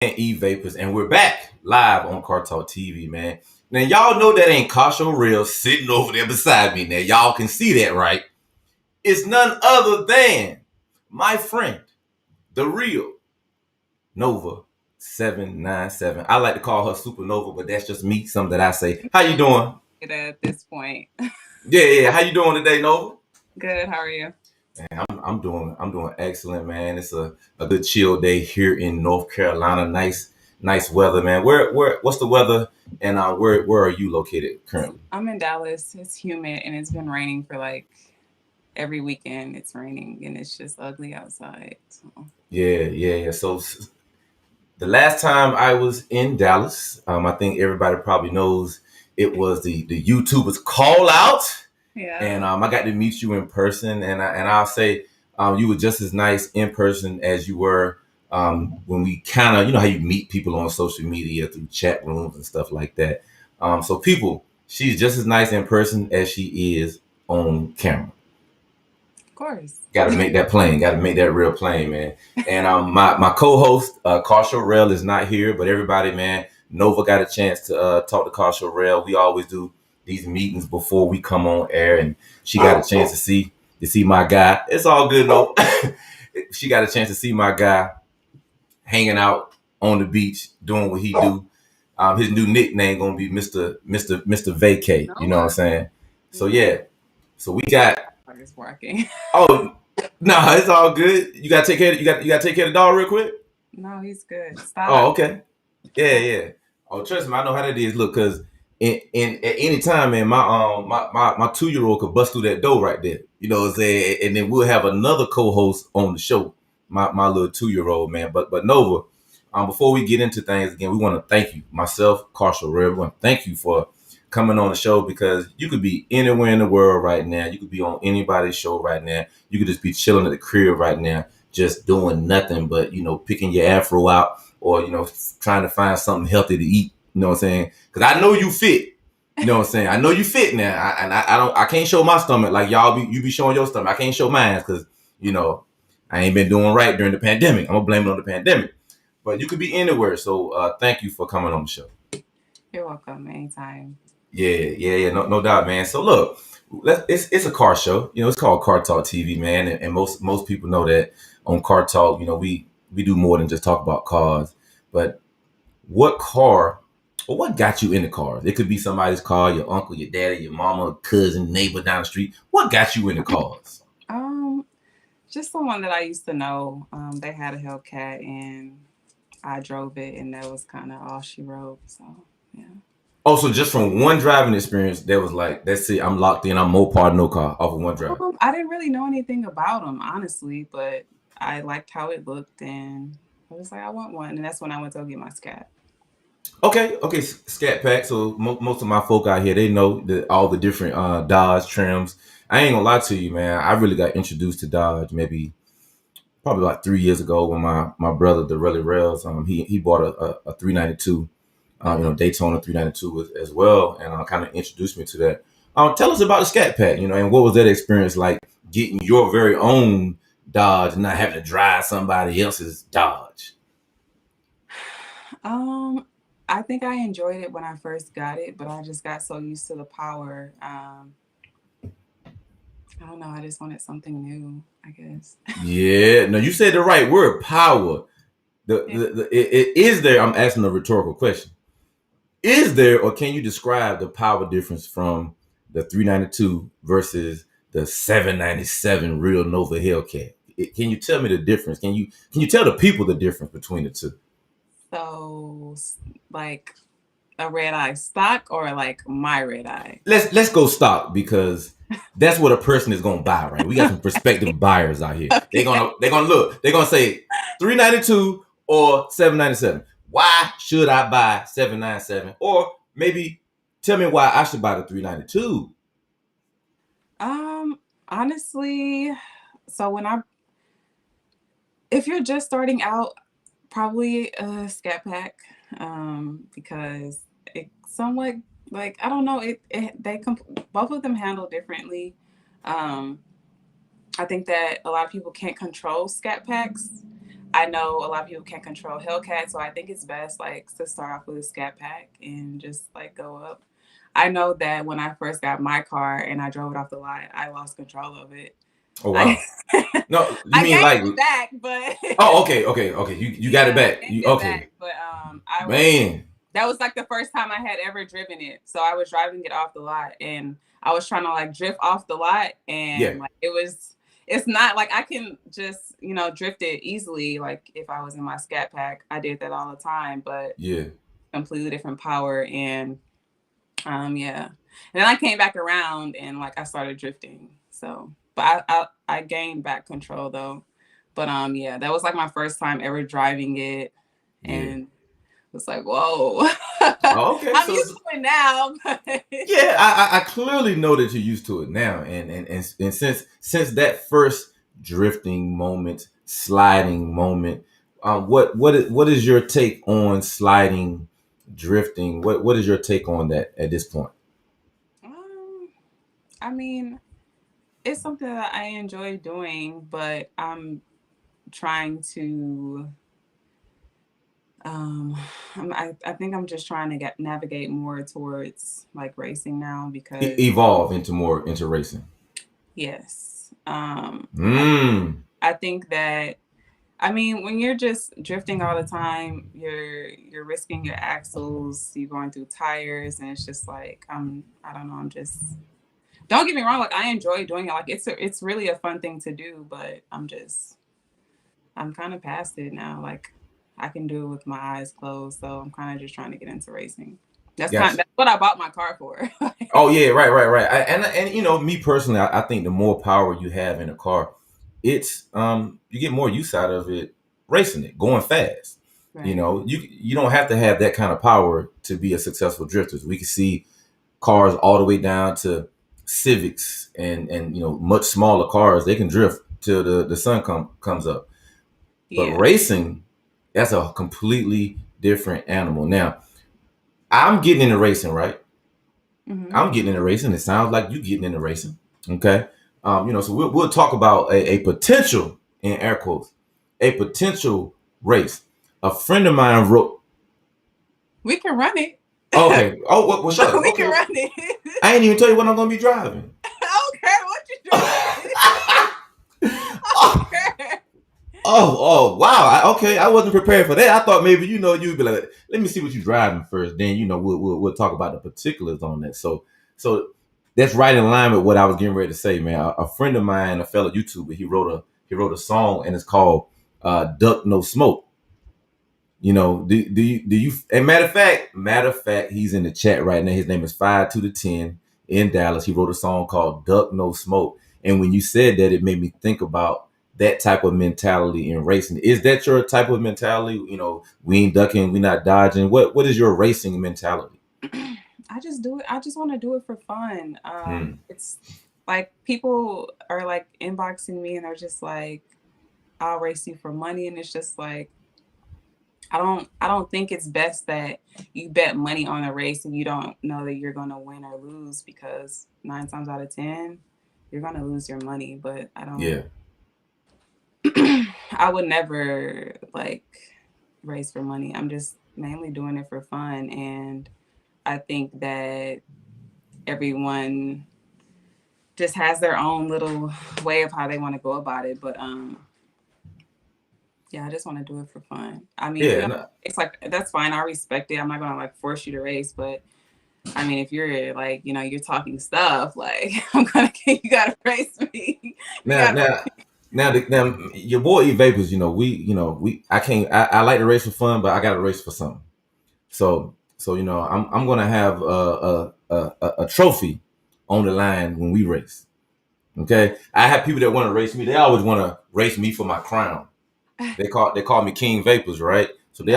and E-Vapors, and we're back live on Car Talk TV, man. Now, y'all know that ain't Kasho Real sitting over there beside me. Now, y'all can see that, right? It's none other than my friend, the real Nova 797. I like to call her Supernova, but that's just me, something that I say. How you doing? At this point. Yeah. How you doing today, Nova? Good. How are you? Man, I'm doing excellent, man. It's a good chill day here in North Carolina. Nice weather, man. What's the weather, and where are you located currently? I'm in Dallas. It's humid and it's been raining for like every weekend. It's raining and it's just ugly outside. So. Yeah. So the last time I was in Dallas, I think everybody probably knows it was the YouTubers call out. Yeah. And I got to meet you in person, and I'll say you were just as nice in person as you were when we kind of, you know how you meet people on social media through chat rooms and stuff like that. So people, she's just as nice in person as she is on camera. Of course. Got to make that plain. Got to make that real plain, man. And my co-host Carsha Rail is not here, but everybody, man, Nova got a chance to talk to Carsha Rail. We always do these meetings before we come on air, and she got a chance to see my guy. It's all good, Nova. She got a chance to see my guy hanging out on the beach doing what he do. His new nickname gonna be Mr. Vacate. You know what I'm saying? So yeah. So we got. It's working. Oh no, it's all good. You gotta take care. You gotta take care of the dog real quick. No, he's good. Stop. Oh, okay. Yeah. Oh, trust me, I know how that is. Look, cause in at any time, man, my 2 year old could bust through that door right there. You know what I'm saying? And then we'll have another co-host on the show, my little 2 year old man. But Nova, before we get into things again, we want to thank you, myself, Carshall Red. We want to thank you for coming on the show, because you could be anywhere in the world right now. You could be on anybody's show right now. You could just be chilling at the crib right now, just doing nothing but, picking your afro out, or, trying to find something healthy to eat. You know what I'm saying? Because I know you fit. You know what I'm saying? I know you fit now. I can't show my stomach like you be showing your stomach. I can't show mine because, I ain't been doing right during the pandemic. I'm going to blame it on the pandemic. But you could be anywhere. So thank you for coming on the show. You're welcome. Anytime. Yeah. No doubt, man. So look, it's a car show. It's called Car Talk TV, man, and most people know that on Car Talk, we do more than just talk about cars. But what car, or what got you into cars? It could be somebody's car, your uncle, your daddy, your mama, cousin, neighbor down the street. What got you into cars? Just someone that I used to know. They had a Hellcat and I drove it, and that was kind of all she wrote. So yeah. Also, just from one driving experience, that was like, that's it. I'm locked in. I'm Mopar, no car, off of one drive. I didn't really know anything about them, honestly, but I liked how it looked, and I was like, I want one, and that's when I went to go get my scat. Okay, Scat Pack. So most of my folk out here, they know all the different Dodge trims. I ain't gonna lie to you, man. I really got introduced to Dodge maybe probably like 3 years ago when my brother, the Relly Rails, he bought a 392, Daytona 392 as well, and kind of introduced me to that. Tell us about the Scat Pack, and what was that experience like, getting your very own Dodge and not having to drive somebody else's Dodge? I think I enjoyed it when I first got it, but I just got so used to the power. I don't know. I just wanted something new, I guess. Yeah, no, you said the right word, power. Is there? I'm asking a rhetorical question. Is there, or can you describe the power difference from the 392 versus the 797 Real Nova Hellcat? Can you tell me the difference? Can you tell the people the difference between the two? So, like a red eye stock or like my red eye? Let's go stock, because that's what a person is gonna buy, right? We got some prospective buyers out here. Okay. They're gonna look. They're gonna say 392 or 797. Why should I buy 797? Or maybe tell me why I should buy the 392. Honestly, so if you're just starting out, probably a Scat Pack, because it somewhat, like, I don't know, both of them handle differently. Um, I think that a lot of people can't control Scat Packs. I know a lot of people can't control Hellcat, so I think it's best like to start off with a scat pack and just like go up. I know that when I first got my car and I drove it off the lot, I lost control of it. Oh I wow. No, you I mean gained like? it back, but Oh, okay, okay, okay. You got it yeah, I back. gained You it okay, back. But I was man? that was like the first time I had ever driven it. So I was driving it off the lot and I was trying to like drift off the lot Yeah, and like it's not like I can just, drift it easily like if I was in my scat pack. I did that all the time, but yeah, completely different power and yeah. And then I came back around and like I started drifting. So but I gained back control though. But yeah, that was like my first time ever driving it yeah. and it's like, whoa. Oh, okay, I'm so used to it now. But yeah, I clearly know that you're used to it now, and since that first drifting moment, sliding moment, what is your take on sliding, drifting? What is your take on that at this point? um, I mean, it's something that I enjoy doing, but I'm trying to um I think I'm just trying to get navigate more towards like racing now because Evolve into more into racing. yes. Mm. I think that I mean, when you're just drifting all the time, you're risking your axles, you're going through tires, and it's just like I don't know, I'm just don't get me wrong, like I enjoy doing it. Like it's really a fun thing to do, but I'm kind of past it now. Like I can do it with my eyes closed, so I'm kind of just trying to get into racing. Gotcha. That's what I bought my car for. Oh yeah, right, right, right. And you know, me personally, I think the more power you have in a car, it's you get more use out of it racing it, going fast. You Right. know, you don't have to have that kind of power to be a successful drifter. We can see cars all the way down to Civics and you know much smaller cars. They can drift till the sun comes up. But Yeah. racing, that's a completely different animal. Now, I'm getting into racing, right? Hmm. I'm getting into racing. It sounds like you getting into racing. Okay. You know, so we'll talk about a potential in air quotes, a potential race. A friend of mine wrote. We can run it. Okay. Oh, well, shut up. We Okay. can run it. I ain't even tell you what I'm gonna be driving. I don't care what you're driving. I oh, don't care. wow. Okay, I wasn't prepared for that. I thought maybe you know you'd be like, let me see what you're driving first. Then you know we'll talk about the particulars on that. So that's right in line with what I was getting ready to say, man. A friend of mine, a fellow YouTuber, he wrote a song and it's called "Duck No Smoke." You know, do you? And matter of fact, he's in the chat right now. His name is 5 to the 10 in Dallas. He wrote a song called "Duck No Smoke." And when you said that, it made me think about that type of mentality in racing. Is that your type of mentality? You know, we ain't ducking, we not dodging. What is your racing mentality? I just do it. I just want to do it for fun. Hmm. It's like people are like inboxing me and they're just like, "I'll race you for money," and it's just like I don't think it's best that you bet money on a race and you don't know that you're gonna win or lose because 9 times out of 10 you're gonna lose your money. But I don't. Yeah. I would never like race for money. I'm just mainly doing it for fun, and I think that everyone just has their own little way of how they want to go about it. But yeah, I just want to do it for fun. I mean, if you Yeah. don't, No, it's like that's fine. I respect it. I'm not gonna like force you to race, but I mean, if you're like, you're talking stuff, like I'm gonna, you gotta race me. You now, gotta. now, now, your boy E Vapors, I can't, I like to race for fun, but I got to race for something. So I'm gonna have a trophy on the line when we race. Okay, I have people that want to race me. They always want to race me for my crown. They call me King Vapors, right? So No. they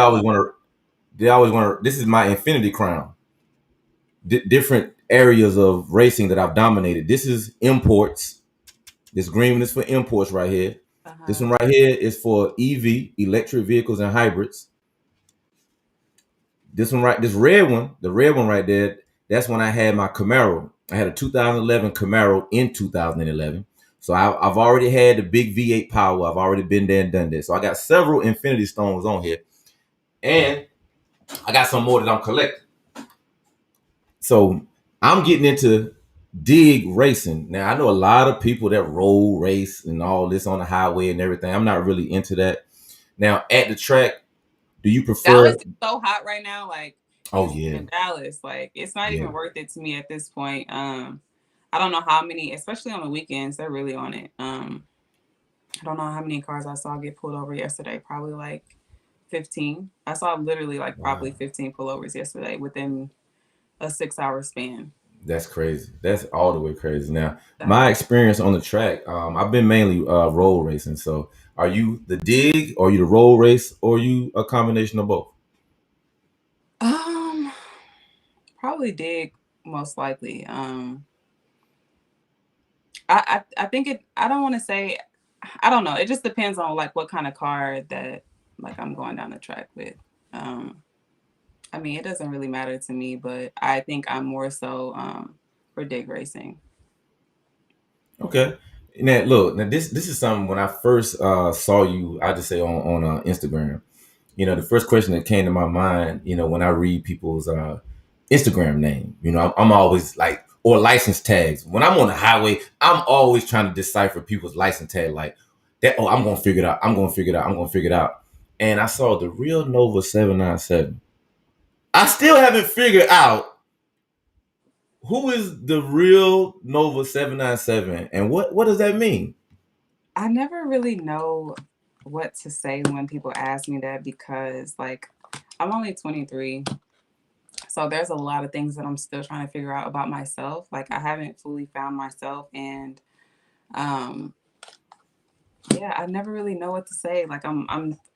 always want to. This is my infinity crown. Different areas of racing that I've dominated. This is imports. This green one is for imports right here. Uh This huh. one right here is for EV, electric vehicles and hybrids. This red one, the red one right there, that's when I had my Camaro. I had a 2011 Camaro in 2011. So I've already had the big V8 power. I've already been there and done this. So I got several Infinity Stones on here, and I got some more that I'm collecting. So I'm getting into dig racing. Now I know a lot of people that roll race and all this on the highway and everything. I'm not really into that. Now at the track, do you Dallas prefer? is so hot right now. Like Oh Houston yeah, and Dallas, like it's not yeah, even worth it to me at this point. I don't know how many, especially on the weekends, they're really on it. I don't know how many cars I saw get pulled over yesterday. Probably like 15. I saw literally like wow, probably 15 pullovers yesterday within a 6 hour span. that's crazy. That's all the way crazy. Now That my experience on the track, I've been mainly roll racing. So are you the dig, or you the roll race, or you a combination of both? um probably dig most likely. I think it. I don't want to say. I don't know. It just depends on like what kind of car that like I'm going down the track with. Um, I mean, it doesn't really matter to me, but I think I'm more so for dig racing. Okay. Now look, now this is something when I first saw you, I just say on Instagram. The first question that came to my mind, when I read people's Instagram name, I'm always like, or license tags. When I'm on the highway, I'm always trying to decipher people's license tag, like that. Oh, I'm gonna figure it out. I'm gonna figure it out. I'm gonna figure it out. And I saw the real Nova 797. I still haven't figured out who is the real Nova 797 and what does that mean? I never really know what to say when people ask me that because like I'm only 23. So there's a lot of things that I'm still trying to figure out about myself. Like I haven't fully found myself and um yeah, I never really know what to say. Like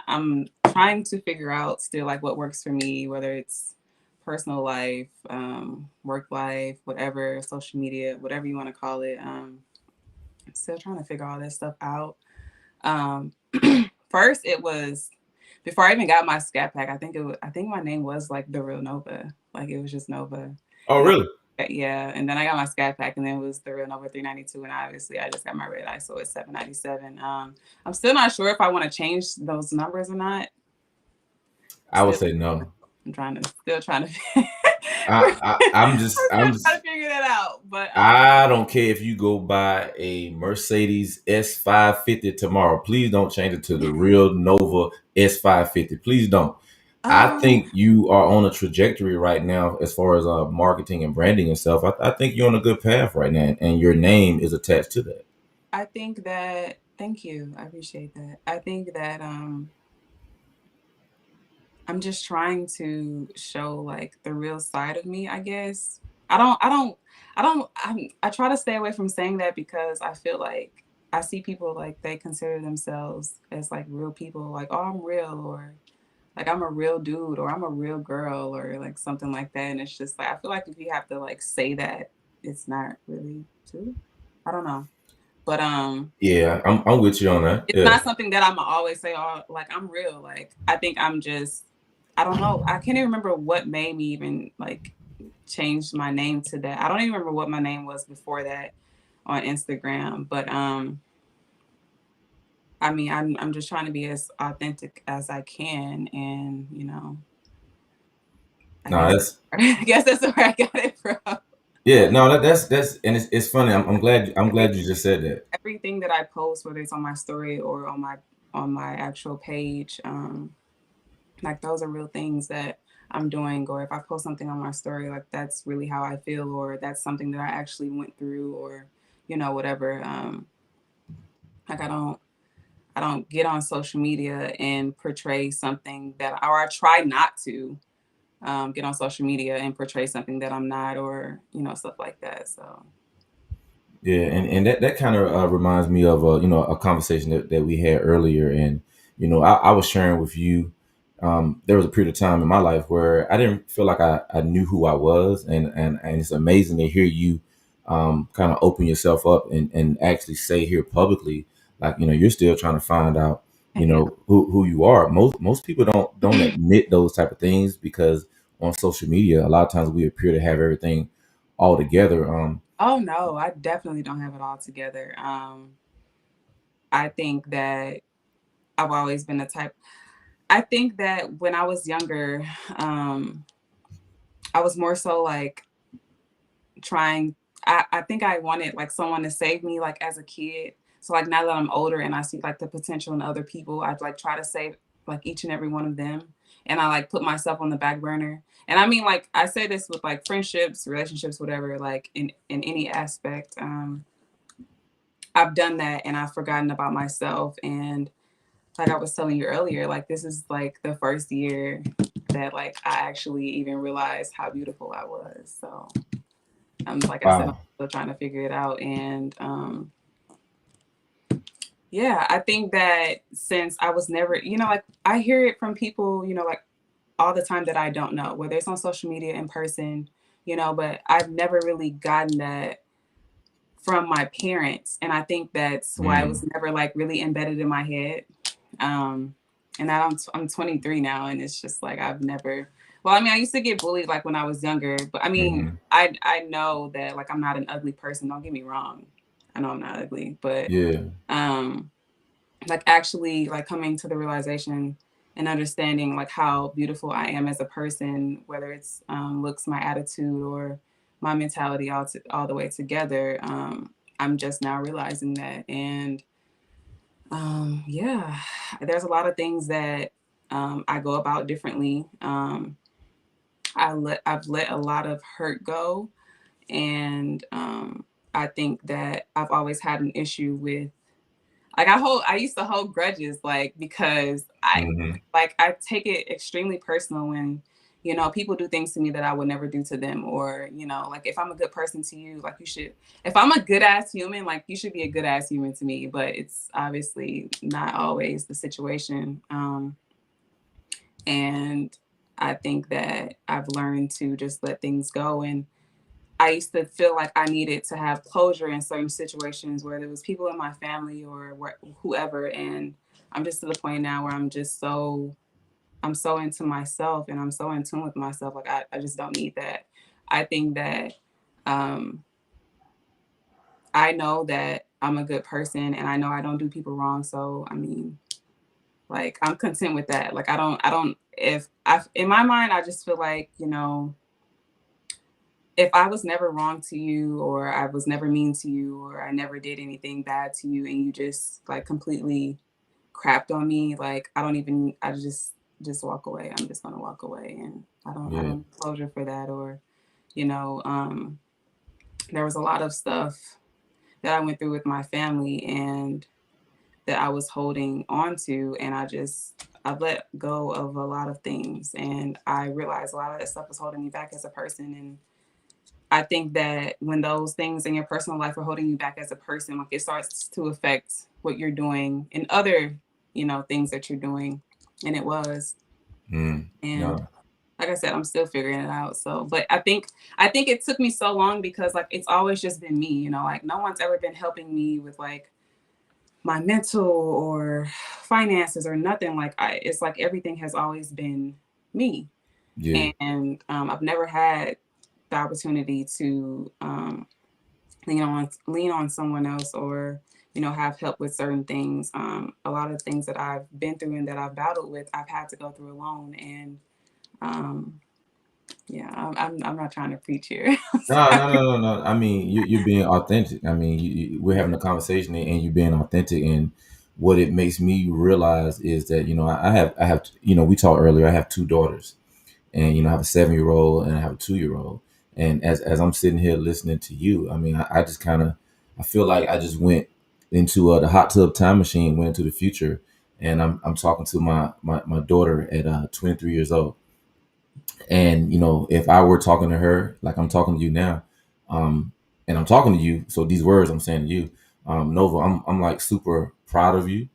I'm trying to figure out still like what works for me, whether it's personal life, work life, whatever, social media, whatever you want to call it. I'm still trying to figure all this stuff out. Um, first, it was before I even got my scat pack. I think my name was like the real Nova. Like it was just Nova, Oh, and really? yeah. And then I got my scat pack, and then it was the real Nova 392. And obviously, I just got my red eye, so it's 797. I'm still not sure if I want to change those numbers or not. I would Still, say no. I'm trying to still trying to. I'm just I'm I'm still trying just to figure that out, but I don't care if you go buy a Mercedes S550 tomorrow. Please don't change it to the real Nova S550. Please don't. I um, think you are on a trajectory right now as far as marketing and branding yourself. I think you're on a good path right now, and your name is attached to that. I think that. Thank you. I appreciate that. I think that I'm just trying to show like the real side of me, I guess. I try to stay away from saying that because I feel like I see people like they consider themselves as like real people, like, oh, I'm real, or like I'm a real dude, or I'm a real girl, or like something like that. And it's just like I feel like if you have to like say that, it's not really true. I don't know. But Yeah, I'm with you on that. it's Yeah. not something that I'ma always say, "Oh, like, I'm real." Like, I think I'm just I don't know. I can't even remember what made me even, like, change my name to that. I don't even remember what my name was before that on Instagram, but, I mean, I'm just trying to be as authentic as I can, and, I No, guess that's I guess that's where I got it from. yeah. No, that's and it's funny. I'm Every glad you just said that. everything that I post, whether it's on my story or on my actual page, like those are real things that I'm doing, or if I post something on my story, like that's really how I feel, or that's something that I actually went through, or whatever. Like I don't get on social media and portray something that, or I try not to get on social media and portray something that I'm not, or stuff like that. So Yeah, and that kind of reminds me of a conversation that we had earlier, and I was sharing with you. There was a period of time in my life where I didn't feel like I knew who I was, and it's amazing to hear you kind of open yourself up and actually say here publicly, like you're still trying to find out yeah, who you are. Most people don't admit those type of things because on social media a lot of times we appear to have everything all together. Oh no, I definitely don't have it all together. I think that I've always been the type. I think that when I was younger, um, I was more so like trying. I think I wanted like someone to save me like as a kid. So like now that I'm older and I see like the potential in other people, I'd like try to save like each and every one of them. And I like put myself on the back burner. And I mean like I say this with like friendships, relationships, whatever, like in any aspect. I've done that and I've forgotten about myself. And like I was telling you earlier, like this is like the first year that like I actually even realized how beautiful I was. So like I said, I'm Wow. still trying to figure it out. And yeah, I think that since I was never, like I hear it from people, like all the time that I don't know, whether it's on social media, in person, but I've never really gotten that from my parents. And I think that's why it was Mm, never like really embedded in my head. Um, and now I'm 23 now, and it's just like I've never. Well, I mean, I used to get bullied like when I was younger, but I mean, hmm. I know that like I'm not an ugly person. Don't get me wrong. I know I'm not ugly, but Yeah. um, like actually like coming to the realization and understanding like how beautiful I am as a person, whether it's looks, my attitude, or my mentality all the way together. I'm just now realizing that, and yeah, there's a lot of things that I go about differently. I've let a lot of hurt go, and I think that I've always had an issue with like I used to hold grudges like because Hmm. I take it extremely personal when people do things to me that I would never do to them, or like if I'm a good person to you, like you should, if I'm a good ass human, like you should be a good ass human to me, but it's obviously not always the situation. And I think that I've learned to just let things go. And I used to feel like I needed to have closure in certain situations where there was people in my family or whoever, and I'm just to the point now where I'm so into myself and I'm so in tune with myself. Like I just don't need that. I think that um, I know that I'm a good person and I know I don't do people wrong. So I mean, like I'm content with that. Like I don't if I in my mind I just feel like if I was never wrong to you, or I was never mean to you, or I never did anything bad to you, and you just like completely crapped on me, like I don't even I just walk away. I'm just gonna walk away, and I Yeah. don't need closure for that. Or you know, there was a lot of stuff that I went through with my family and that I was holding on to, and I've let go of a lot of things, and I realized a lot of that stuff was holding me back as a person. And I think that when those things in your personal life are holding you back as a person, like it starts to affect what you're doing and other, things that you're doing. And it was. Mm. And No. like I said, I'm still figuring it out. So, but I think it took me so long because like it's always just been me, like no one's ever been helping me with like my mental or finances or nothing. Like it's like everything has always been me. Yeah. And I've never had the opportunity to lean on someone else, or have help with certain things. A lot of things that I've been through and that I've battled with, I've had to go through alone. And um, yeah, I'm not trying to preach here. No, no, no, no, no. I mean, you're being authentic. I mean, we're having a conversation and you're being authentic. And what it makes me realize is that I have we talked earlier. I have two daughters, and I have a 7-year old and I have a 2-year old. And as I'm sitting here listening to you, I mean, I just kind of I feel like I just went into the hot tub time machine, went into the future, and I'm talking to my daughter at 23 years old. And if I were talking to her like I'm talking to you now, um, and I'm talking to you, so these words I'm saying to you, Nova, I'm like super proud of you,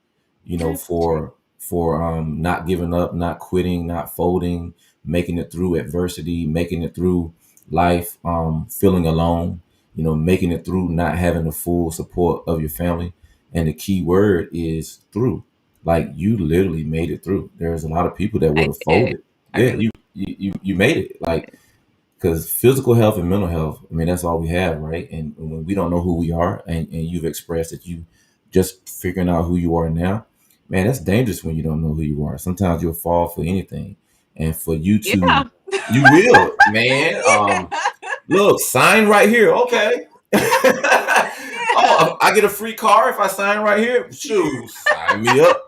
I appreciate for not giving up, not quitting, not folding, making it through adversity, making it through life, feeling alone, making it through not having the full support of your family. And the key word is through. Like you literally made it through. There's a lot of people that would I have did. folded. I Yeah, really you made it. Like did. because physical health and mental health, I mean, that's all we have, right? And when we don't know who we are, and you've expressed that you just figuring out who you are now, man, that's dangerous when you don't know who you are. Sometimes you'll fall for anything, and for you to, Yeah. you will, man. Look, sign right here, okay. Yeah. Oh, I get a free car if I sign right here. Shoot, sign me up.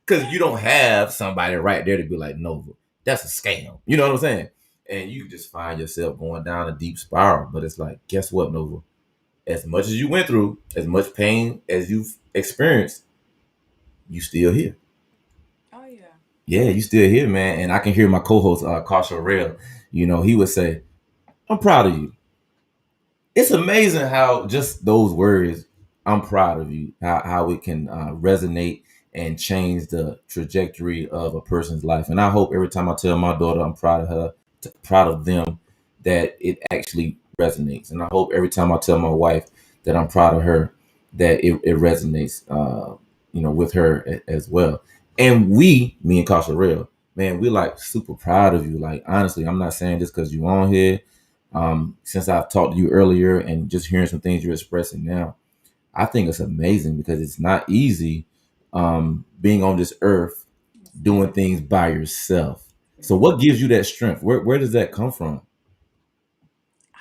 Because you don't have somebody right there to be like, Nova, that's a scam. You know what I'm saying? And you just find yourself going down a deep spiral. But it's like, guess what, Nova? As much as you went through, as much pain as you've experienced, you still here. Oh yeah. Yeah, you still here, man. And I can hear my co-host, Karsha Rail, he would say, I'm proud of you. It's amazing how just those words, I'm proud of you, how it can resonate and change the trajectory of a person's life. And I hope every time I tell my daughter I'm proud of her, proud of them, that it actually resonates. And I hope every time I tell my wife that I'm proud of her, that it resonates, with her as well. And me and Kasha Real, man, we like super proud of you. Like, honestly, I'm not saying just because you on here. Since I've talked to you earlier and just hearing some things you're expressing now, I think it's amazing because it's not easy being on this earth It's doing very, things by yourself. So, very. what gives you that strength? Where does that come from?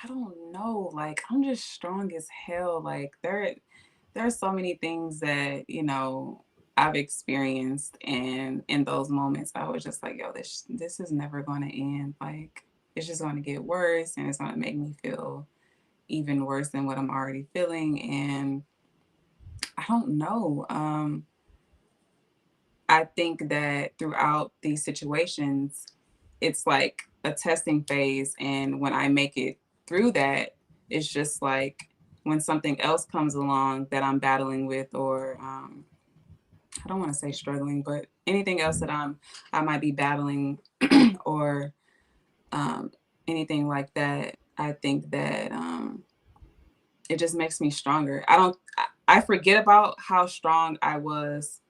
I don't know. Like I'm just strong as hell. Like there's so many things that, I've experienced, and in those moments I was just like, yo, this is never going to end. Like it's just going to get worse, and it's going to make me feel even worse than what I'm already feeling. And I don't know. I think that throughout these situations, it's like a testing phase. And when I make it through that, it's just like when something else comes along that I'm battling with, or I don't want to say struggling, but anything else that I might be battling, or um, anything like that, I think that it just makes me stronger. I forget about how strong I was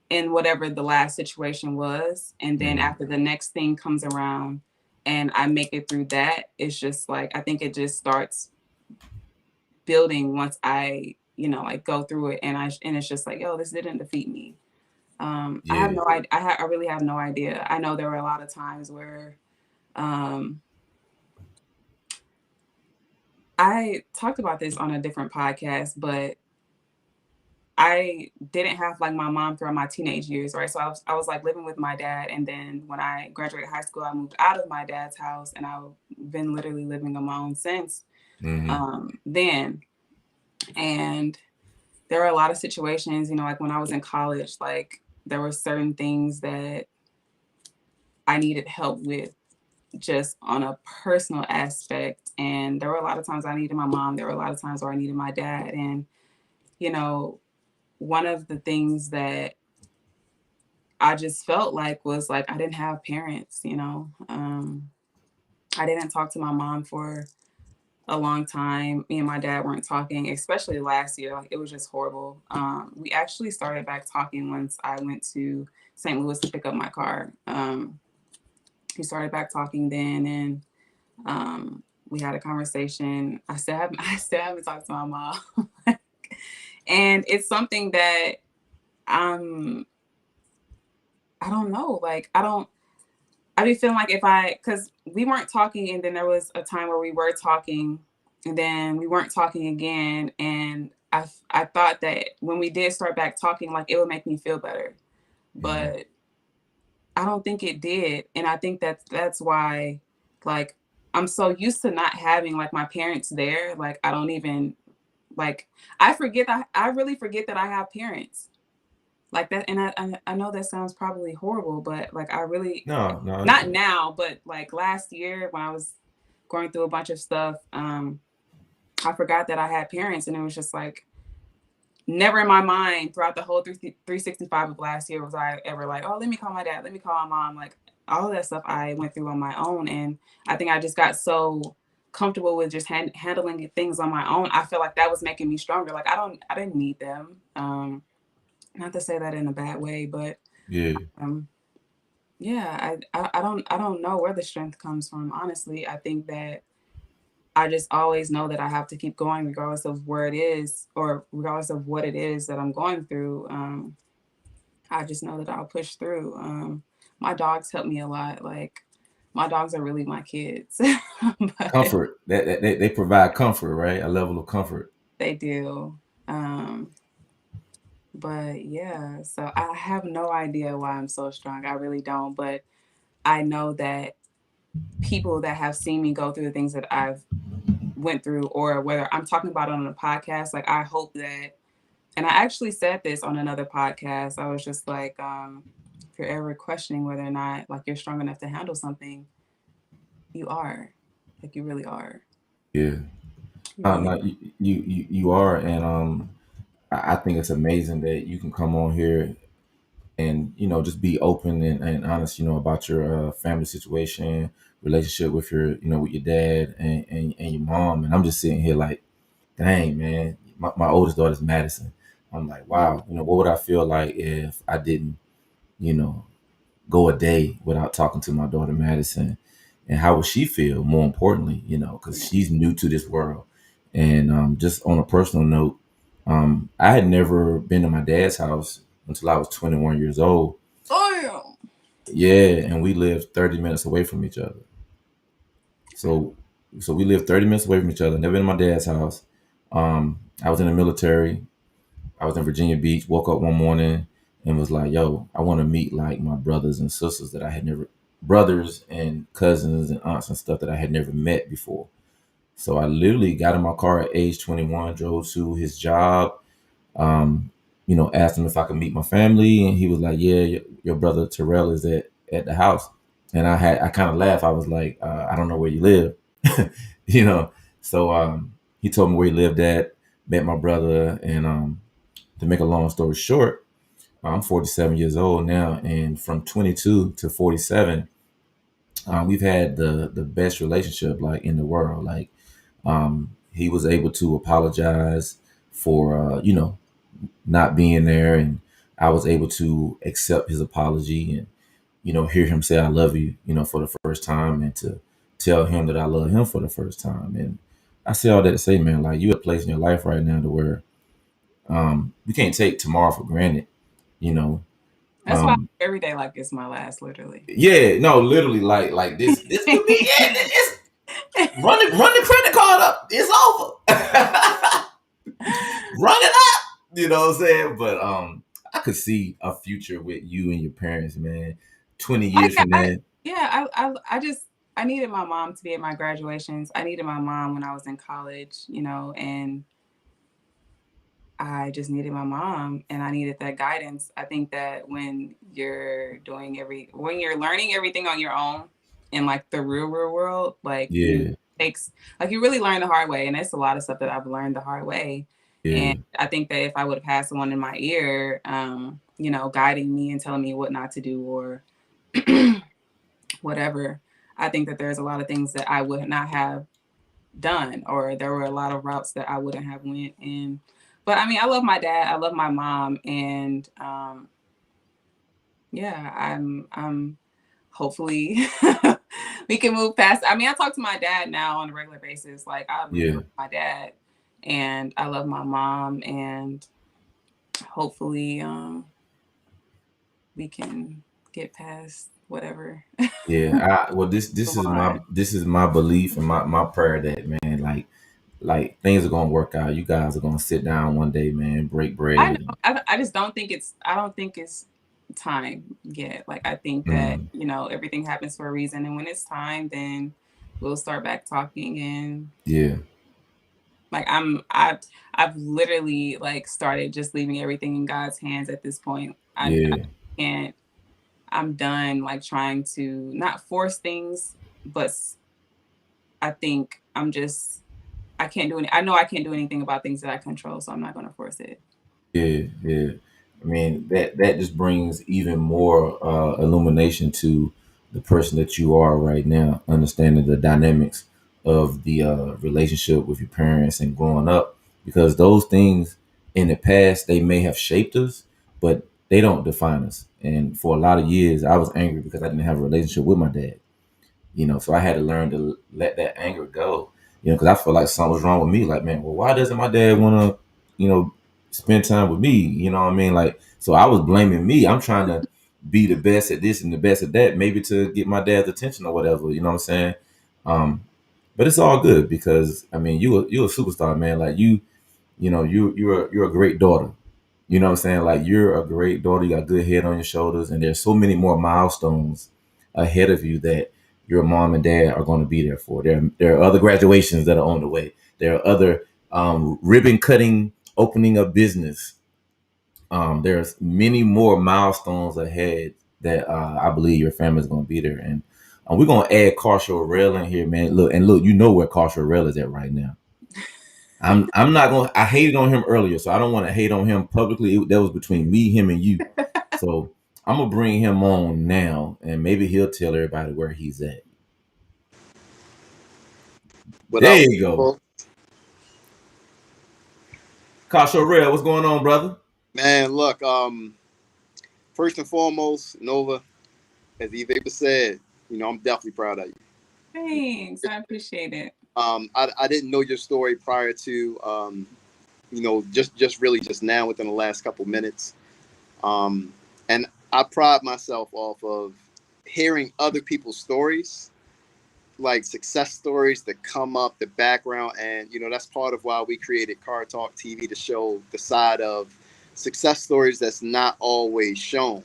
in whatever the last situation was. And then Mm, after the next thing comes around and I make it through that, it's just like, I think it just starts building once like go through it. And it's just like, yo, this didn't defeat me. I have yeah. no idea. I really have no idea. I know there were a lot of times where, um, I talked about this on a different podcast, but I didn't have like my mom throughout my teenage years, right? So I was like living with my dad, and then when I graduated high school, I moved out of my dad's house, and I've been literally living on my own since Mm-hmm. then. And there were a lot of situations, like when I was in college, like there were certain things that I needed help with just on a personal aspect, and there were a lot of times I needed my mom. There were a lot of times where I needed my dad, and you know, one of the things that I just felt like was like I didn't have parents. I didn't talk to my mom for a long time. Me and my dad weren't talking, especially last year. Like it was just horrible. We actually started back talking once I went to St. Louis to pick up my car. We started back talking then, and we had a conversation. I still haven't talked to my mom, and it's something that um I don't know. Like I be feeling like because we weren't talking, and then there was a time where we were talking, and then we weren't talking again, and I thought that when we did start back talking, like it would make me feel better, Mm-hmm. but I don't think it did, and I think that's why, like, I'm so used to not having like my parents there, like I don't even like I really forget that I have parents like that, and I know that sounds probably horrible, but like I really No, no, not now, but like last year when I was going through a bunch of stuff, I forgot that I had parents, and it was just like never in my mind throughout the whole 365 of last year was I ever like, oh, let me call my dad, let me call my mom. Like all of that stuff I went through on my own, and I think I just got so comfortable with just handling things on my own. I feel like that was making me stronger. Like I didn't need them. Not to say that in a bad way, but yeah. um, Yeah, I don't know where the strength comes from. Honestly, I think that I just always know that I have to keep going regardless of where it is or regardless of what it is that I'm going through. I just know that I'll push through. My dogs help me a lot. Like my dogs are really my kids, but Comfort that they provide comfort, right? A level of comfort. they do. Um, but yeah, so I have no idea why I'm so strong. I really don't. But I know that people that have seen me go through the things that I've went through, or whether I'm talking about it on a podcast, like I hope that, and I actually said this on another podcast. I was just like, if you're ever questioning whether or not like you're strong enough to handle something, you are. Like you really are. Yeah. You really No, you are, and I think it's amazing that you can come on here and just be open and honest, about your family situation, relationship with your with your dad and your mom. And I'm just sitting here like, dang man, my oldest daughter's Madison. I'm like, are. wow, what would I feel like if I didn't, you know go a day without talking to my daughter Madison, and how would she feel? More importantly, because Yeah. she's new to this world. And just on a personal note, I had never been to my dad's house until I was 21 years old. Oh Yeah, and we lived 30 minutes away from each other. So, so we lived 30 minutes away from each other. Never been to my dad's house. I was in the military. I was in Virginia Beach, woke up one morning and was like, yo, I want to meet like my brothers and sisters that I had never, brothers and cousins and aunts and stuff that I had never met before. So I literally got in my car at age 21, drove to his job, um, asked him if I could meet my family. And he was like, yeah, your brother Terrell is at the house. And I kind of laughed. I was like, I don't know where you live, you know? So he told me where he lived at, met my brother, and to make a long story short, I'm 47 years old now, and from 22 to 47, we've had the best relationship like in the world. Like he was able to apologize for not being there, and I was able to accept his apology and hear him say I love you, for the first time, and to tell him that I love him for the first time. And I say all that to say, man, like you at a place in your life right now to where we can't take tomorrow for granted, you know. That's why Um, every day like it's my last, literally. yeah, no, literally, like this could be it. It's run the credit card up. It's over. Run it up. You know what I'm saying? But I could see a future with you and your parents, man. 20 years yeah, from now. yeah, I just I needed my mom to be at my graduations. I needed my mom when I was in college, and I just needed my mom and I needed that guidance. I think that when you're learning everything on your own in like the real world, like you Yeah, takes like you really learn the hard way. And it's a lot of stuff that I've learned the hard way. And yeah, I think that if I would have had someone in my ear, guiding me and telling me what not to do or whatever, I think that there's a lot of things that I would not have done, or there were a lot of routes that I wouldn't have went in. But I mean, I love my dad, I love my mom, and yeah, I'm hopefully we can move past. I mean, I talk to my dad now on a regular basis. Like I really yeah, love my dad, and I love my mom, and hopefully we can get past whatever. yeah. Well, this Move is on. my belief and my prayer that, man, like things are gonna work out. You guys are gonna sit down one day, man, break I know. bread. And, I just don't think it's. I don't think it's time yet. Like I think that mm, everything happens for a reason, and when it's time, then we'll start back talking. And yeah, like I've literally like started just leaving everything in God's hands at this point. I yeah, can't. I'm done like trying to not force things, but I think I'm just. I can't do any. I know I can't do anything about things that I control, so I'm not going to force it. yeah, yeah. I mean that just brings even more illumination to the person that you are right now, understanding the dynamics of the relationship with your parents and growing up, because those things in the past they may have shaped us, but they don't define us. And for a lot of years, I was angry because I didn't have a relationship with my dad. So I had to learn to let that anger go. Because I felt like something was wrong with me. Like, man, well, why doesn't my dad want to, spend time with me? You know what I mean? Like, so I was blaming me. I'm trying to be the best at this and the best at that, maybe to get my dad's attention or whatever. You know what I'm saying? Um, but it's all good because I mean, you're a superstar, man. Like you're a great daughter. You know what I'm saying? Like you're a great daughter. You got a good head on your shoulders, and there's so many more milestones ahead of you that your mom and dad are going to be there for. There are other graduations that are on the way. There are other ribbon cutting, opening a business. There's many more milestones ahead that I believe your family's going to be there, and we're going to add Carshall Rail in here, man. Look, you know where Carshall Rail is at right now. I'm not going. I hated on him earlier, so I don't want to hate on him publicly. That was between me, him, and you. So I'm gonna bring him on now, and maybe he'll tell everybody where he's at. There Without you go, well, Kasha Rail. What's going on, brother? man, look, first and foremost, Nova, as Eve said, I'm definitely proud of you. Thanks. I appreciate it. I didn't know your story prior to just really just now within the last couple minutes. And I pride myself off of hearing other people's stories, like success stories that come up, the background, and that's part of why we created Car Talk TV to show the side of success stories that's not always shown.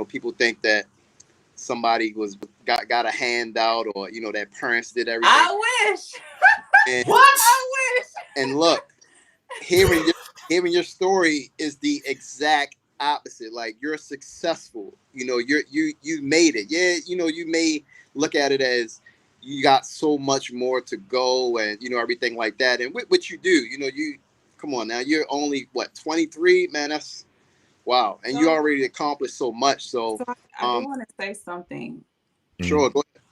People think that somebody got a handout, or that parents did everything. I wish. And What? I wish. and look, hearing your hearing your story is the exact opposite. Like, you're successful. You made it. Yeah, you may look at it as you got so much more to go, and everything like that. And what you do, you come on now. You're only what, 23, man. That's wow, and you So, already accomplished so much. So, so I do um, want to say something. Mm, sure, go ahead.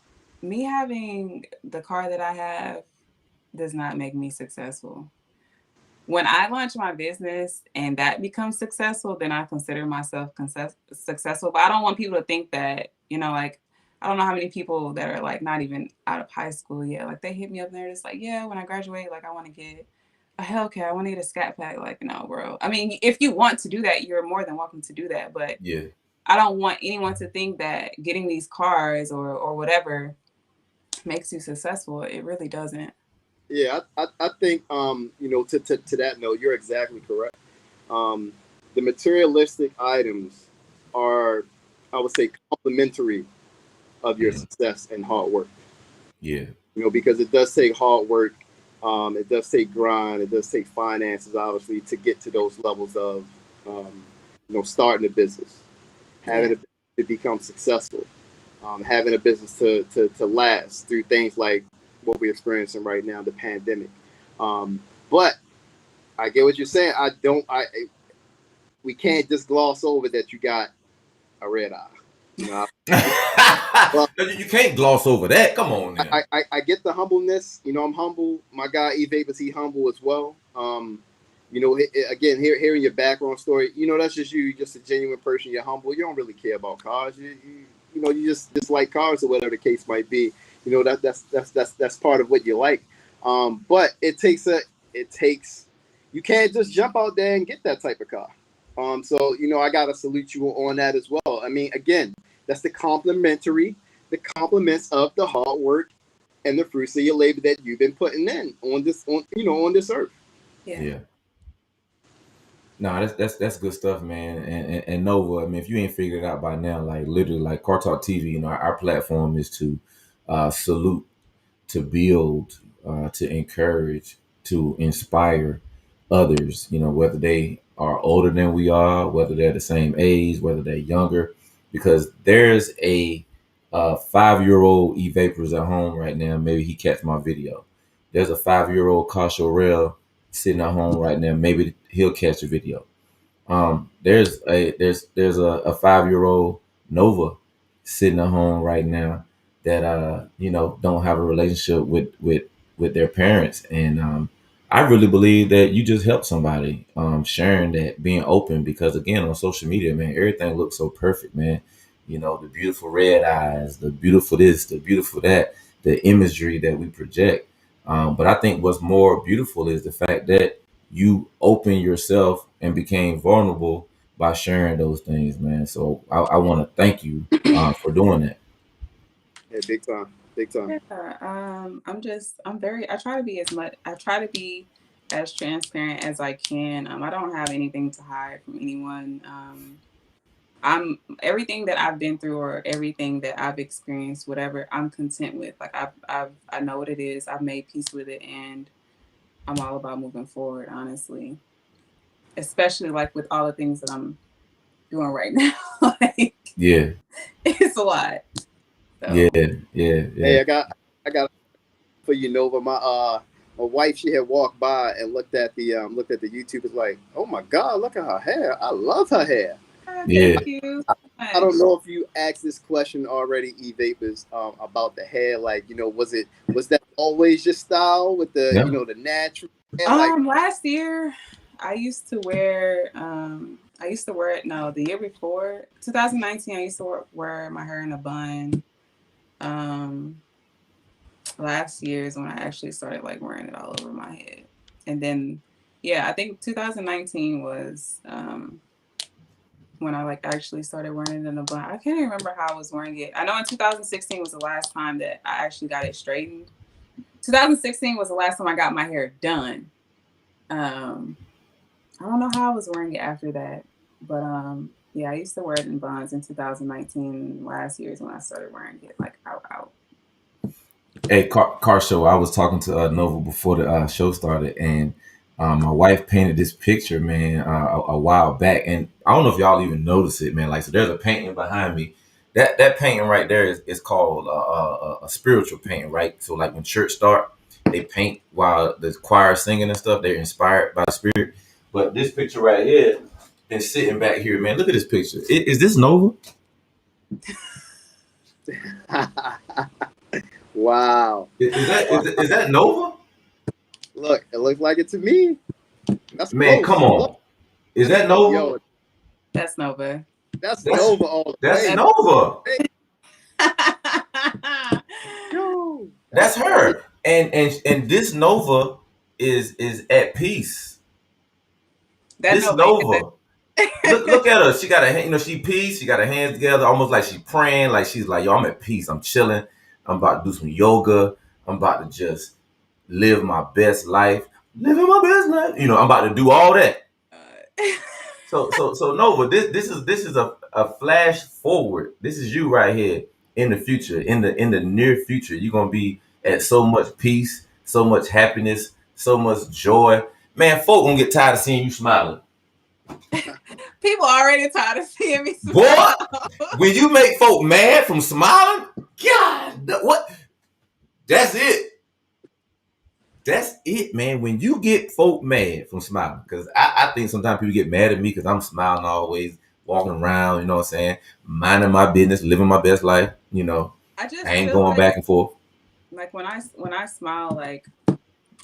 Me having the car that I have does not make me successful. When I launch my business and that becomes successful, then I consider myself successful. But I don't want people to think that, like, I don't know how many people that are like not even out of high school yet. Like, they hit me up and they're just like, yeah, when I graduate, like, I want to get a Hellcat. I want to get a Scat Pack. Like, no, bro. I mean, if you want to do that, you're more than welcome to do that. But yeah, I don't want anyone to think that getting these cars or whatever makes you successful. It really doesn't. Yeah, I think to that note, you're exactly correct. Um, the materialistic items are, I would say, complementary of your mm, success and hard work. yeah, Because it does take hard work, it does take grind, it does take finances, obviously, to get to those levels of, starting a business, having Yeah. a business to become successful, having a business to last through things like what we're experiencing right now, the pandemic. But I get what you're saying. We can't just gloss over that you got a red eye. You know, well, no, you can't gloss over that. Come on now. I get the humbleness. I'm humble. My guy E Vapors, he humble as well. Again, hearing your background story, that's just you. You're just a genuine person. You're humble. You don't really care about cars. You just like cars or whatever the case might be. That's part of what you like. But it takes you can't just jump out there and get that type of car. So I gotta salute you on that as well. I mean, again, that's the compliments of the hard work and the fruits of your labor that you've been putting in on this earth. Yeah. Yeah. No, that's good stuff, man. And Nova, I mean, if you ain't figured it out by now, like literally, like Car Talk TV, our platform is to salute, to build, to encourage, to inspire others, whether they are older than we are, whether they're the same age, whether they're younger, because there's a 5-year-old e-vapors at home right now. Maybe he catch my video. There's a 5-year-old Kasha Rail sitting at home right now. Maybe he'll catch the video. There's a 5-year-old Nova sitting at home right now that don't have a relationship with their parents, and I really believe that you just help somebody, sharing that, being open, because again, on social media, man, everything looks so perfect, man. You know, the beautiful red eyes, the beautiful this, the beautiful that, the imagery that we project. But I think what's more beautiful is the fact that you open yourself and became vulnerable by sharing those things, man. So I want to thank you for doing that. Yeah, big time, big time. Yeah, I'm very, I try to be as much, I try to be as transparent as I can. I don't have anything to hide from anyone. I'm everything that I've been through or everything that I've experienced, whatever, I'm content with. Like I know what it is. I've made peace with it, and I'm all about moving forward. Honestly, especially like with all the things that I'm doing right now. Like Yeah, it's a lot. yeah, So yeah, yeah, Hey, I got for you, Nova. My wife, she had walked by and looked at the YouTube. Was like, oh my God, look at her hair. I love her hair. yeah. thank you so I don't much. know if you asked this question already, E Vapors, about the hair. Like, was that always your style with the Yeah. the natural hair? Like, Last year I used to wear I used to wear it no, the year before, 2019, I used to wear my hair in a bun. Um Last year is when I actually started like wearing it all over my head. And then yeah, I think 2019 was when I like actually started wearing it in a bun. I can't even remember how I was wearing it. I know in 2016 was the last time that I actually got it straightened. 2016 was the last time I got my hair done. Um, I don't know how I was wearing it after that, but yeah, I used to wear it in buns in 2019. Last year is when I started wearing it like out. Hey, car show. I was talking to Nova before the show started, and my wife painted this picture, man, a while back, and I don't know if y'all even notice it, man. Like, so there's a painting behind me. That painting right there is called a spiritual painting, right? So, like when church start, they paint while the choir singing and stuff. They're inspired by the spirit. But this picture right here, and sitting back here, man, look at this picture. Is this Nova? wow. Wow. Is that Nova? Look, it looked like it to me. That's Man, come close. Look, on. Is that Nova? yo, That's Nova. that's That's Nova all the that's way. That's Nova. Yo, That's that's crazy. her. And this Nova is at peace. that This Nova. Yeah. Nova. Look at her. She got her she peace. She got her hands together, almost like she's praying. Like she's like, yo, I'm at peace. I'm chilling. I'm about to do some yoga. I'm about to just live my best life. Living my best life. I'm about to do all that. So Nova, this is a flash forward. This is you right here in the future, in the near future. You're gonna be at so much peace, so much happiness, so much joy. Man, folk gonna get tired of seeing you smiling. People already tired of seeing me Boy, smile. when you make folk mad from smiling, God, what? That's it. That's it, man. When you get folk mad from smiling, because I think sometimes people get mad at me because I'm smiling always, walking around, you know what I'm saying? Minding my business, living my best life, I I just ain't feel going back and forth. like when I smile, like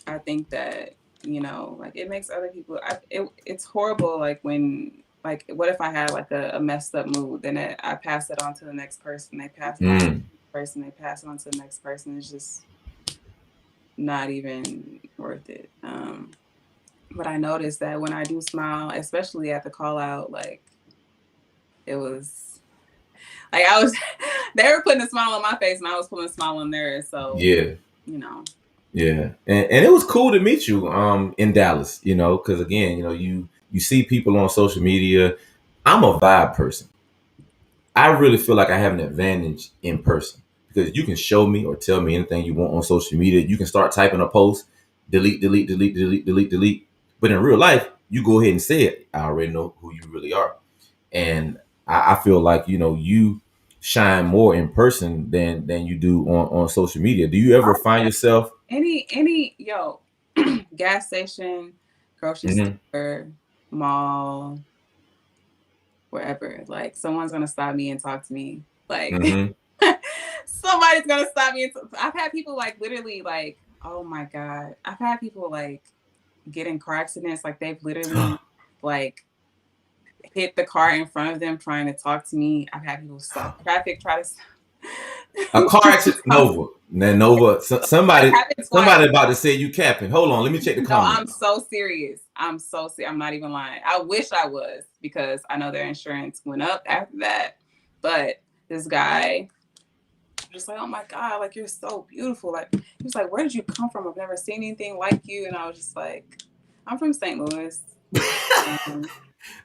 I think that like it makes other people. It's horrible. Like when like what if I had like a messed up mood, then I pass it on to the next person. They pass it on to the Mm, next person. They pass it on to the next person. It's just not even worth it. But I noticed that when I do smile, especially at the call out, like it was like I was they were putting a smile on my face and I was putting a smile on theirs. So, yeah, you know. yeah. And it was cool to meet you in Dallas, because again, you see people on social media. I'm a vibe person. I really feel like I have an advantage in person because you can show me or tell me anything you want on social media. You can start typing a post, delete, delete, delete, delete, delete, delete. But in real life, you go ahead and say it. I already know who you really are. And I feel like, you shine more in person than you do on social media. Do you ever Oh find yeah. yourself? Any yo, gas station, grocery Hmm. store, mall, wherever. Like someone's gonna stop me and talk to me. Like Hmm. somebody's gonna stop me. I've had people like literally like, oh my god. I've had people like get in car accidents. Like they've literally like hit the car in front of them trying to talk to me. I've had people stop traffic, try to A car accident, talk. Nova. Then Nova. It Somebody, happened twice. somebody about to say you capping. Hold on, let me check the No, I'm comments. so serious. I'm so serious. I'm not even lying. I wish I was because I know their insurance went up after that. But this guy, I'm just like, oh my God, like you're so beautiful. Like he was like, where did you come from? I've never seen anything like you. And I was just like, I'm from St. Louis. And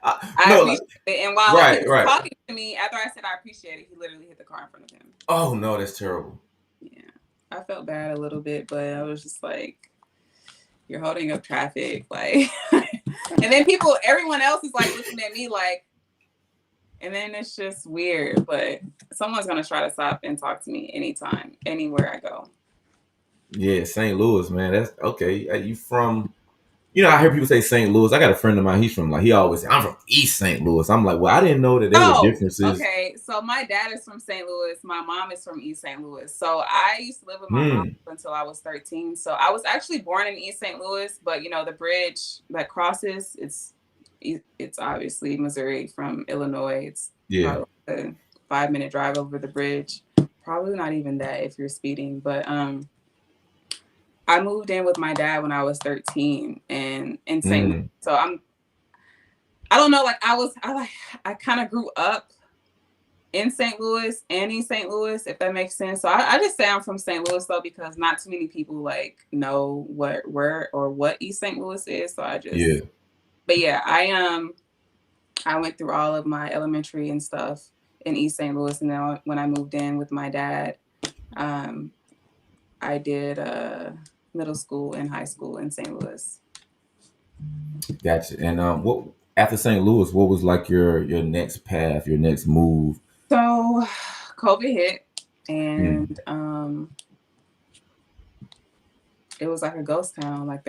I No, appreciate it. And while he right, was right. talking to me, after I said I appreciate it, he literally hit the car in front of him. Oh no, that's terrible. Yeah. I felt bad a little bit, but I was just like, you're holding up traffic. Like, and then everyone else is like looking at me like, and then it's just weird. But someone's going to try to stop and talk to me anytime, anywhere I go. Yeah, St. Louis, man. That's okay. You from? You know, I hear people say St. Louis. I got a friend of mine. He's from he always say, I'm from East St. Louis. I'm like, well, I didn't know that there were Oh, differences. okay. So my dad is from St. Louis. My mom is from East St. Louis. So I used to live with my mom until I was 13. So I was actually born in East St. Louis, but the bridge that crosses, it's obviously Missouri from Illinois. It's probably a 5-minute drive over the bridge. Probably not even that if you're speeding, but I moved in with my dad when I was 13 and in St. Louis. So I don't know, like I kind of grew up in St. Louis and East St. Louis, if that makes sense. So I just say I'm from St. Louis though, because not too many people like know where or what East St. Louis is. So but yeah, I went through all of my elementary and stuff in East St. Louis, and then when I moved in with my dad, I did middle school and high school in St. Louis. Gotcha. And what after St. Louis, what was like your next path, your next move? So COVID hit, and it was like a ghost town. Like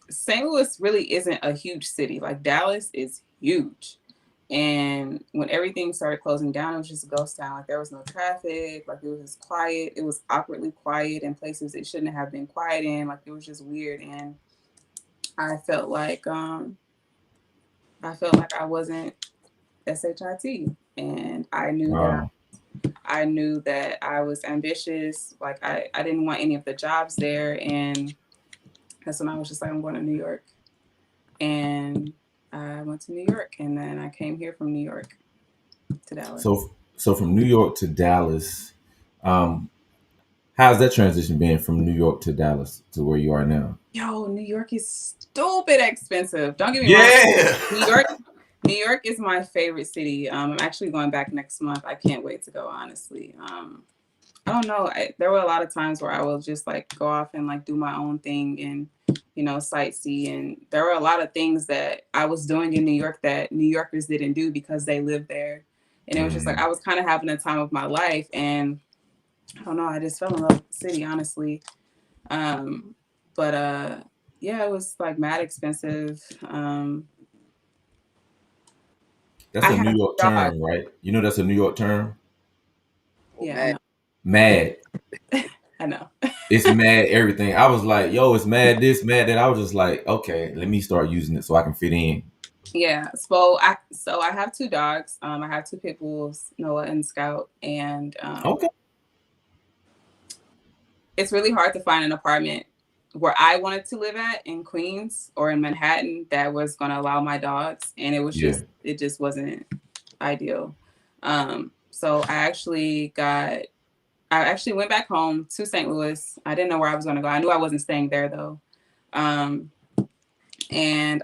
St. Louis really isn't a huge city. Like Dallas is huge. And when everything started closing down, it was just a ghost town. Like there was no traffic. Like it was just quiet. It was awkwardly quiet in places it shouldn't have been quiet in. Like it was just weird. And I felt like I wasn't SHIT. And I knew that I was ambitious. Like I didn't want any of the jobs there. And that's when I was just like, I'm going to New York. And I went to New York, and then I came here from New York to Dallas. So from New York to Dallas, how's that transition been from New York to Dallas to where you are now? Yo, New York is stupid expensive. Don't get me wrong. New York is my favorite city. I'm actually going back next month. I can't wait to go, honestly. I don't know. There were a lot of times where I will just like go off and like do my own thing and sightsee. And there were a lot of things that I was doing in New York that New Yorkers didn't do because they lived there. And it was just like I was kind of having a time of my life. And I don't know. I just fell in love with the city, honestly. But yeah, it was like mad expensive. That's a New York term, right? You know that's a New York term? Yeah, I know. Mad. I know. It's mad everything. I was like, yo, it's mad this, mad that. I was just like, okay, let me start using it so I can fit in. Yeah. So I have 2 dogs. I have 2 pit bulls, Noah and Scout, and Okay. it's really hard to find an apartment where I wanted to live at in Queens or in Manhattan that was going to allow my dogs, and it just wasn't ideal. So I actually went back home to St. Louis. I didn't know where I was going to go. I knew I wasn't staying there though. And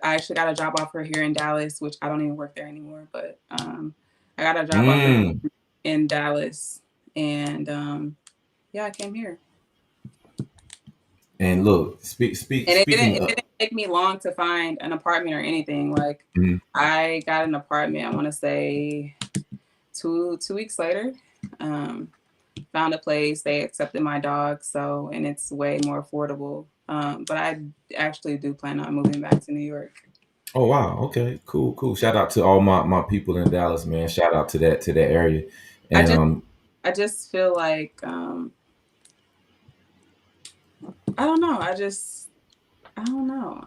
I actually got a job offer here in Dallas, which I don't even work there anymore, but I got a job offer in Dallas, and yeah, I came here. And look, and it didn't take me long to find an apartment or anything. Like I got an apartment, I want to say 2 weeks later. Found a place, they accepted my dog, and it's way more affordable. But I actually do plan on moving back to New York. Oh wow, okay, cool. Shout out to all my people in Dallas, man. Shout out to that area. And I just feel like I don't know. I don't know.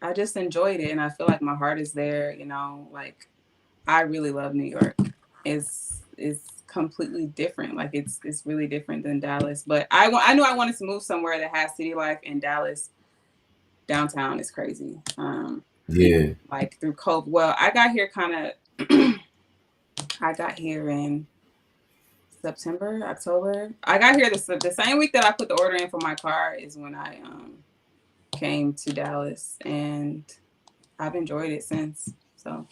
I just enjoyed it, and I feel like my heart is there. You know, like I really love New York. It's completely different. Like it's really different than Dallas. But I knew I wanted to move somewhere that has city life, and Dallas downtown is crazy. Even Yeah, like through COVID. Well, I got here kind of. I got here in September, October. I got here the same week that I put the order in for my car is when I came to Dallas, and I've enjoyed it since. So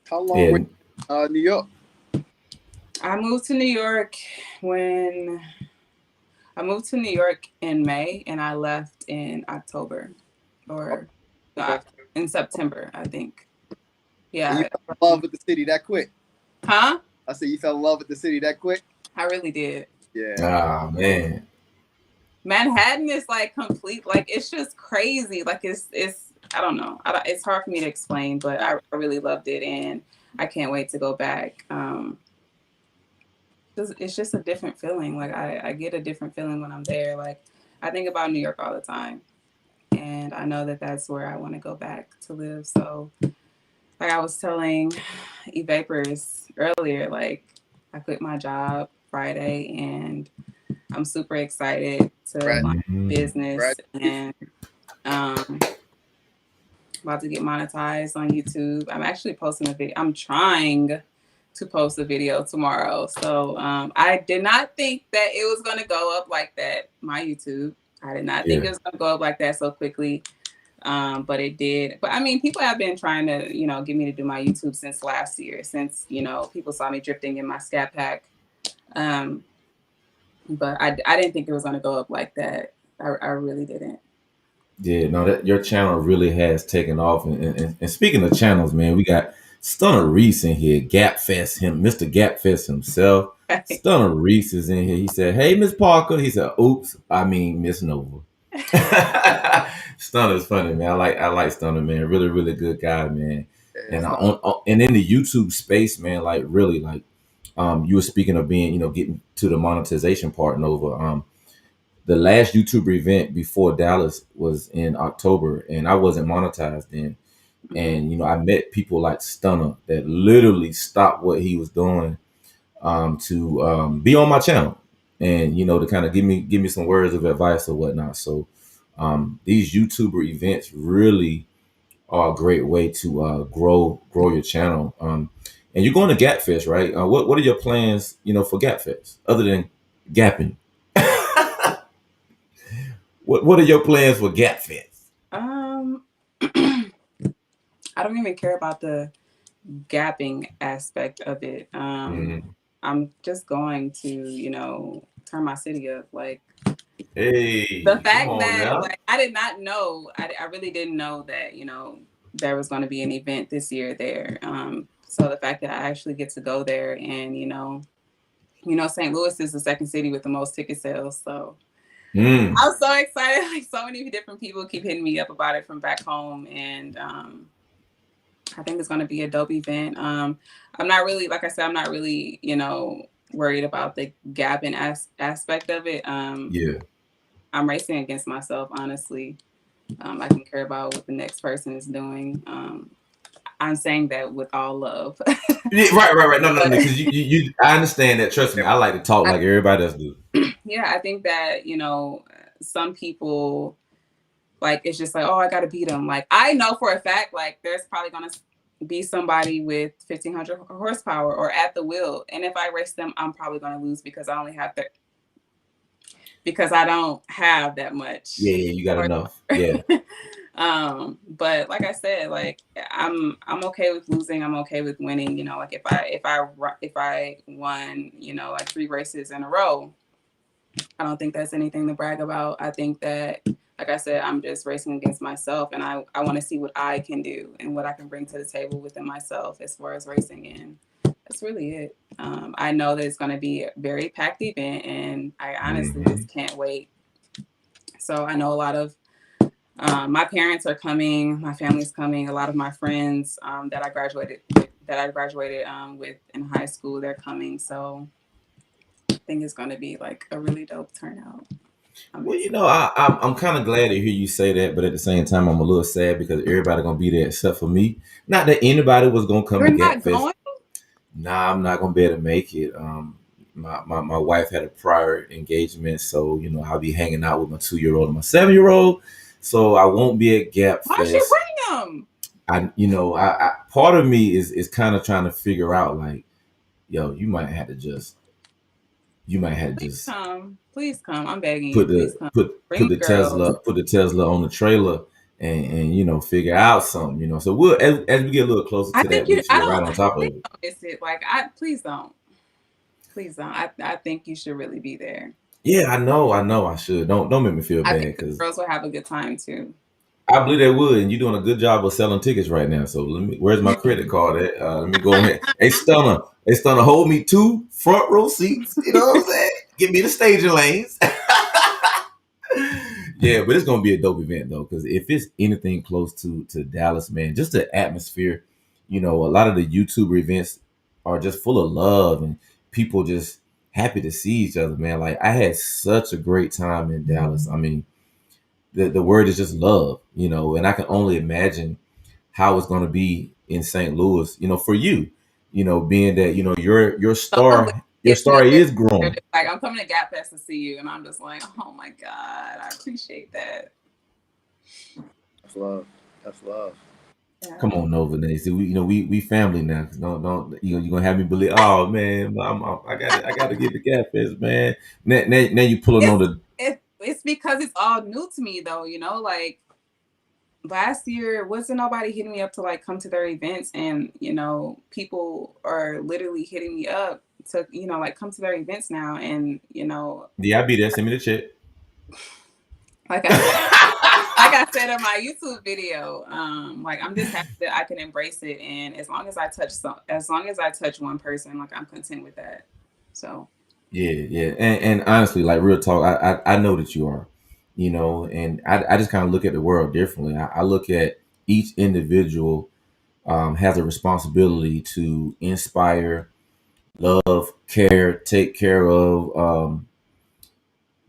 How long were yeah, you in New York? I moved to New York when I moved to New York in May, and I left in October or Okay. in September, I think. And you Yeah. fell in love with the city that quick. Huh? I said you fell in love with the city that quick. I really did. Yeah. ah man, Manhattan is like complete, like it's just crazy. Like it's I don't know. It's hard for me to explain, but I really loved it, and I can't wait to go back. It's just a different feeling. Like I get a different feeling when I'm there. Like I think about New York all the time, and I know that that's where I want to go back to live. So like I was telling E-Vapors earlier, like I quit my job Friday, and I'm super excited to Right. launch a Mhm. business, Congratulations. and um, about to get monetized on YouTube. I'm actually posting a video. I'm trying to post a video tomorrow. So I did not think that it was going to go up like that. My YouTube. I did not think Yeah, it was going to go up like that so quickly. But it did. But I mean, people have been trying to, get me to do my YouTube since last year, since, people saw me drifting in my scat pack. Um, but I didn't think it was going to go up like that. I really didn't. yeah. No, that your channel really has taken off. And speaking of channels, man, we got Stunner Reese in here. Gap Fest, Mr. Gap Fest himself. Stunner Reese is in here. He said, "Hey, Miss Parker." He said, "Oops, I mean Miss Nova." Stunner's funny, man. I like Stunner, man. Really, really good guy, man. Yeah, And it's not. and in the YouTube space, man, like really, like you were speaking of being, getting to the monetization part, Nova. The last YouTuber event before Dallas was in October, and I wasn't monetized then. Mhm. And I met people like Stunner that literally stopped what he was doing to be on my channel, and to kind of give me some words of advice or whatnot. So these YouTuber events really are a great way to grow your channel. And you're going to Gapfest, right? What are your plans, for Gapfest other than gapping? What are your plans for Gapfest? Um, I don't even care about the gapping aspect of it. Mhm. I'm just going to, turn my city up. Like the Hey, come fact on that, now. like, I did not know, I really didn't know that, there was going to be an event this year there. So the fact that I actually get to go there, and, St. Louis is the second city with the most ticket sales. So Mm, I'm so excited. Like so many different people keep hitting me up about it from back home. And, I think it's going to be a dope event. I'm not really, like I said, I'm not really, worried about the gapping aspect of it. yeah. I'm racing against myself, honestly. I can care about what the next person is doing. I'm saying that with all love. Yeah, right. No, But because I understand that. Trust me, I like to talk I, like everybody else do. yeah, I think that, some people, like, it's just like, oh, I got to beat them. Like, I know for a fact, like, there's probably going to be somebody with 1,500 horsepower or at the wheel. And if I race them, I'm probably going to lose because I only have because I don't have that much. Yeah, yeah, you got enough. Yeah. But like I said, like I'm okay with losing. I'm okay with winning. Like if I won, like 3 races in a row, I don't think that's anything to brag about. I think that, like I said, I'm just racing against myself, and I want to see what I can do and what I can bring to the table within myself as far as racing. And that's really it. I know that it's going to be a very packed event, and I honestly Hmm. just can't wait. So I know a lot of my parents are coming, my family's coming, a lot of my friends that I graduated with in high school, they're coming. So I think it's going to be like a really dope turnout. I'm Well, excited. I'm kind of glad to hear you say that, but at the same time, I'm a little sad because everybody gonna be there except for me. Not that anybody was gonna come to You're Gap not Fest. going? Nah, I'm not gonna be able to make it. My wife had a prior engagement, so I'll be hanging out with my 2 year old and my 7 year old. So I won't be at Gap Why don't you Fest. bring them? I part of me is kind of trying to figure out like, yo, you might have to Please just come. Please come. I'm begging you. put Please the come. Bring put the the girls. Tesla on the trailer and figure out something. So we'll as we get a little closer I to think that, you. make sure I we're right don't. on top Please of it. don't miss it. Like I. Please don't. Please don't. I think you should really be there. Yeah, I know I should. Don't make me feel I bad think the because girls will have a good time too. I believe they would, and you're doing a good job of selling tickets right now. So where's my credit card at? Let me go ahead. Hey Stunner, hold me 2 front row seats. You know what I'm saying? Give me the staging lanes. Yeah, but it's gonna be a dope event though, because if it's anything close to Dallas, man, just the atmosphere. A lot of the YouTuber events are just full of love and people just happy to see each other, man. Like I had such a great time in Dallas. I mean, the word is just love, and I can only imagine how it's gonna be in St. Louis, for you, being that your Someone star your gets me star there. is They're growing. just like, I'm coming to Gap Fest to see you, and I'm just like, oh my god, I appreciate that. That's love. That's love. Yeah. Come on, Nova. See, we family now. Don't you're gonna have me believe? Oh man, I got to get the catfish, man. Now you pulling on It's the it's because it's all new to me though. Like last year wasn't nobody hitting me up to like come to their events, and people are literally hitting me up to like come to their events now, and yeah. I be there. Send me the check. like I said. Like I said in my YouTube video, like I'm just happy that I can embrace it, and as long as I touch one person, like I'm content with that. So Yeah, yeah, and honestly, like real talk, I know that you are, and I just kind of look at the world differently. I look at each individual has a responsibility to inspire, love, care, take care of.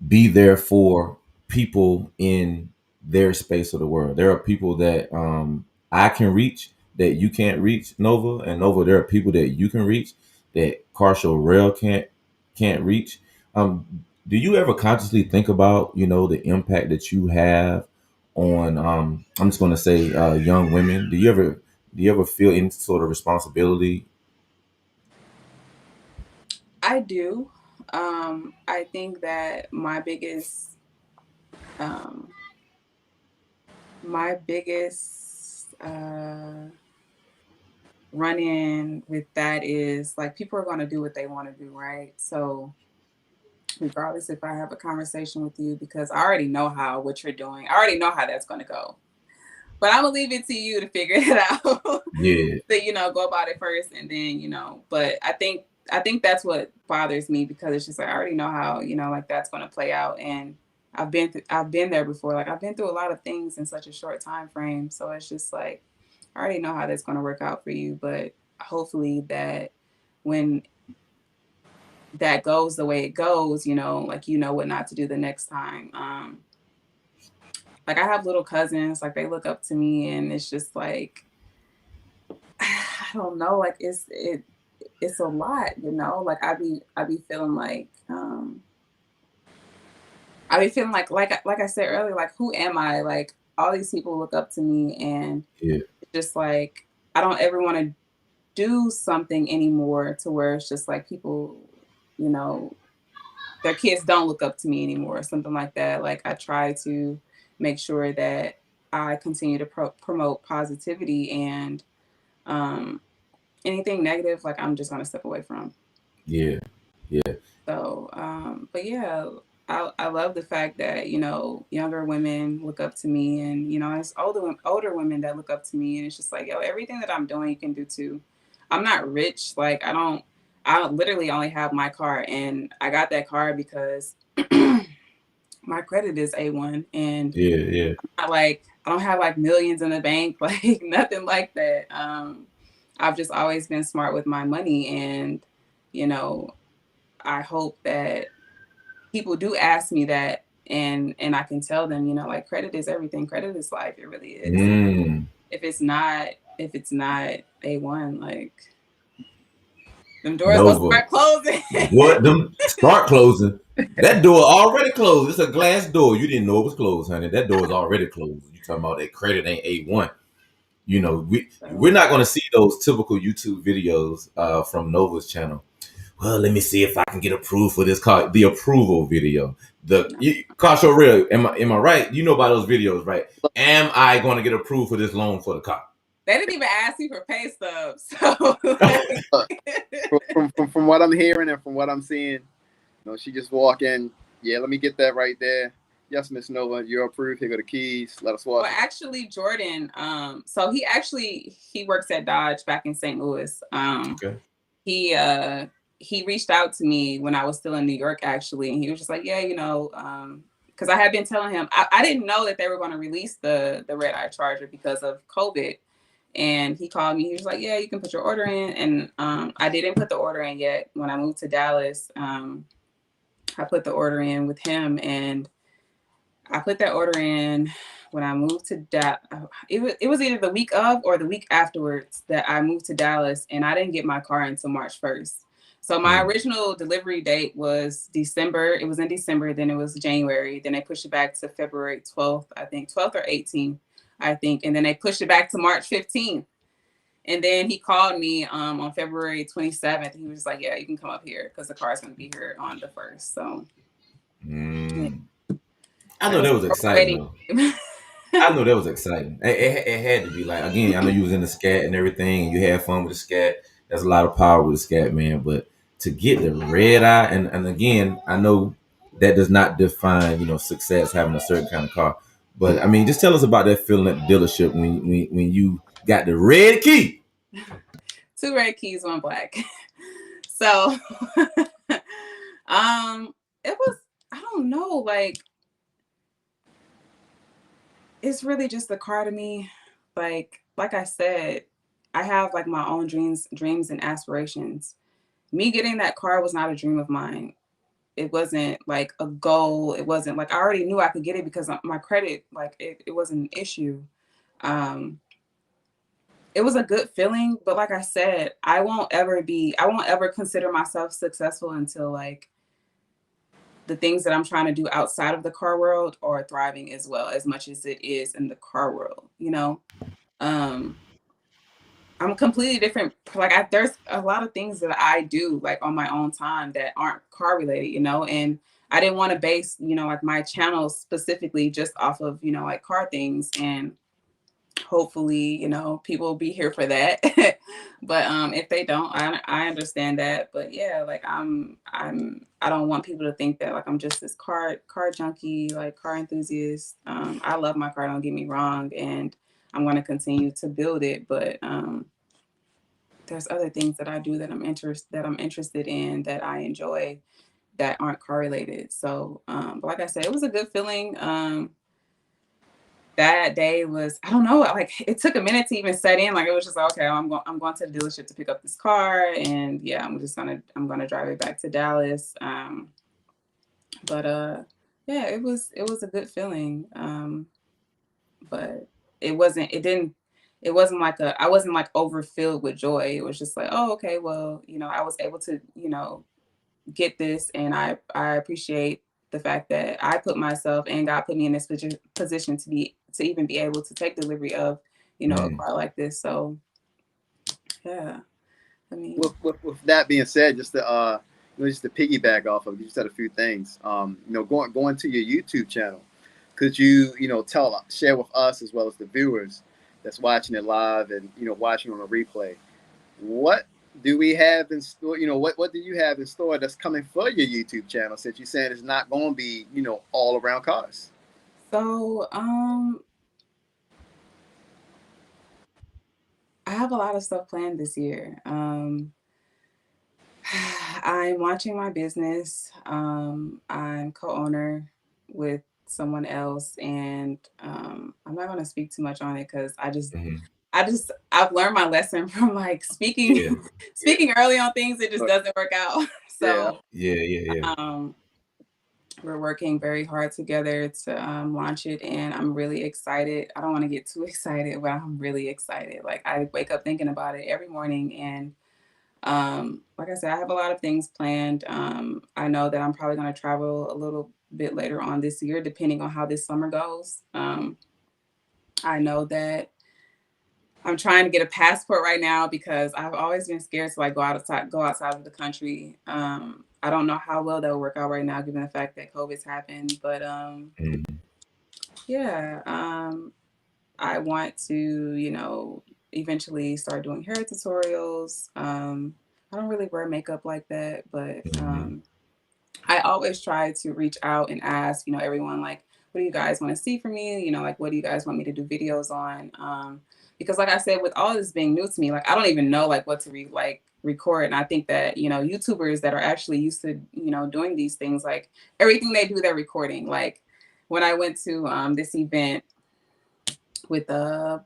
Be there for people in their space of the world. There are people that I can reach that you can't reach, Nova, and Nova. There are people that you can reach that Carshall Rail can't reach. Do you ever consciously think about the impact that you have on I'm just going to say young women? Do you ever feel any sort of responsibility? I do. I think that um, my biggest run in with that is like people are going to do what they want to do, right? So regardless if I have a conversation with you, because I already know how what you're doing, I already know how that's going to go. But I'm gonna leave it to you to figure it out. Yeah, To go about it first, and then But I think that's what bothers me, because it's just like I already know how like that's gonna play out, and I've been there before. Like I've been through a lot of things in such a short time frame, so it's just like I already know how that's gonna work out for you. But hopefully that when that goes the way it goes, like what not to do the next time. Like I have little cousins, like they look up to me, and it's just like I don't know, like it's a lot. Like I be feeling like I be feeling like I said earlier, like who am I? Like all these people look up to me, and yeah, it's just like I don't ever want to do something anymore to where it's just like people, you know, their kids don't look up to me anymore, or something like that. Like I try to make sure that I continue to promote positivity, and um anything negative, like I'm just gonna step away from. yeah, yeah, So, but yeah, I love the fact that younger women look up to me, and it's older women that look up to me, and it's just like, yo, everything that I'm doing, you can do too. I'm not rich, like I literally only have my car, and I got that car because my credit is A1, and yeah, yeah, not like I don't have like millions in the bank, like nothing like that. I've just always been smart with my money, and you know, I hope that people do ask me that and I can tell them, you know, like credit is everything. Credit is life. It really is. Mm. If it's not, A1, like them doors gonna Nova. start closing. What them start closing? That door already closed. It's a glass door. You didn't know it was closed, honey. That door is already closed. You talking about that credit ain't A1. You know, we're So, not gonna see those typical YouTube videos from Nova's channel. Well, let me see if I can get approved for this car. The approval video. no. Car show real. Am I right? You know about those videos, right? Am I going to get approved for this loan for the car? They didn't even ask me for pay stubs. So like, From what I'm hearing and from what I'm seeing, you know, she just walk in. Yeah, let me get that right there. Yes, Miss Nova, you're approved. Here go the keys. Let us walk. well, actually, Jordan, so he works at Dodge back in St. Louis. Okay. He uh he reached out to me when I was still in New York, actually, and he was just like, yeah, you know, because I had been telling him I didn't know that they were going to release the red eye charger because of COVID. And he called me. He was like, "Yeah, you can put your order in." And I didn't put the order in yet. When I moved to Dallas, I put the order in with him, and I put that order in when I moved to Dallas. It was either the week of or the week afterwards that I moved to Dallas, and I didn't get my car until March 1st. So my original delivery date was December. It was in December. Then it was January. Then they pushed it back to February 12th, I think, 12th or 18th, I think, and then they pushed it back to March 15th. And then he called me on February 27th. He was like, "Yeah, you can come up here because the car is going to be here on the 1st." So yeah, I it know was that was exciting waiting. though. I know that was exciting. It had to be like again. I know you was in the scat and everything, and you had fun with the scat. There's a lot of power with the scat, man. But to get the red eye, and again, I know that does not define success having a certain kind of car. But I mean, just tell us about that feeling at the dealership when you got the red key. 2 red keys, 1 black. So it was, I don't know, like it's really just a car to me. Like I said, I have like my own dreams and aspirations. Me getting that car was not a dream of mine. It wasn't like a goal. It wasn't like I already knew I could get it because my credit, like it wasn't an issue. Um, it was a good feeling, but like I said, I won't ever consider myself successful until like the things that I'm trying to do outside of the car world are thriving as well as much as it is in the car world, you know? Um, I'm completely different. Like there's a lot of things that I do like on my own time that aren't car related, you know, and I didn't want to base, you know, like my channel specifically just off of, you know, like car things. And hopefully, you know, people will be here for that. But if they don't, I understand that. But yeah, like I don't want people to think that like I'm just this car junkie, like car enthusiast. I love my car, don't get me wrong, and I'm going to continue to build it. But there's other things that I do that I'm interested in that I enjoy that aren't correlated. So, but like I said, it was a good feeling. That day was, I don't know, like it took a minute to even set in. Like it was just like, okay, I'm going to the dealership to pick up this car, and yeah, I'm gonna drive it back to Dallas. But yeah, it was a good feeling. But it wasn't like I wasn't like overfilled with joy. It was just like, oh, okay, well, you know, I was able to, you know, get this, and I appreciate the fact that I put myself and God put me in this position to even be able to take delivery of, you know, a Mm. car like this. So yeah, I mean, With that being said, just to just to piggyback off of, you said a few things. Going to your YouTube channel, could you share with us as well as the viewers that's watching it live and watching on a replay, what do we have in store? What do you have in store that's coming for your YouTube channel? Since you said it's not going to be all around cars. so I have a lot of stuff planned this year. I'm launching my business. I'm co-owner with someone else, and I'm not going to speak too much on it because Mhm. I've learned my lesson from like speaking Yeah, Yeah, speaking early on things. It just doesn't work out. yeah, So yeah, yeah, yeah. um, we're working very hard together to launch it, and I'm really excited. I don't want to get too excited, but I'm really excited. Like I wake up thinking about it every morning, and like I said, I have a lot of things planned. I know that I'm probably going to travel a little bit later on this year, depending on how this summer goes. I know that I'm trying to get a passport right now because I've always been scared to like go outside of the country. I don't know how well that'll work out right now, given the fact that COVID's happened. But Mm. yeah, I want to, eventually start doing hair tutorials. I don't really wear makeup like that, but Mhm. I always try to reach out and ask, everyone like, what do you guys want to see from me? Like, what do you guys want me to do videos on? Because like I said, with all this being new to me, like I don't even know like what to record. And I think that, YouTubers that are actually used to, doing these things, like everything they do, they're recording. Like when I went to this event with the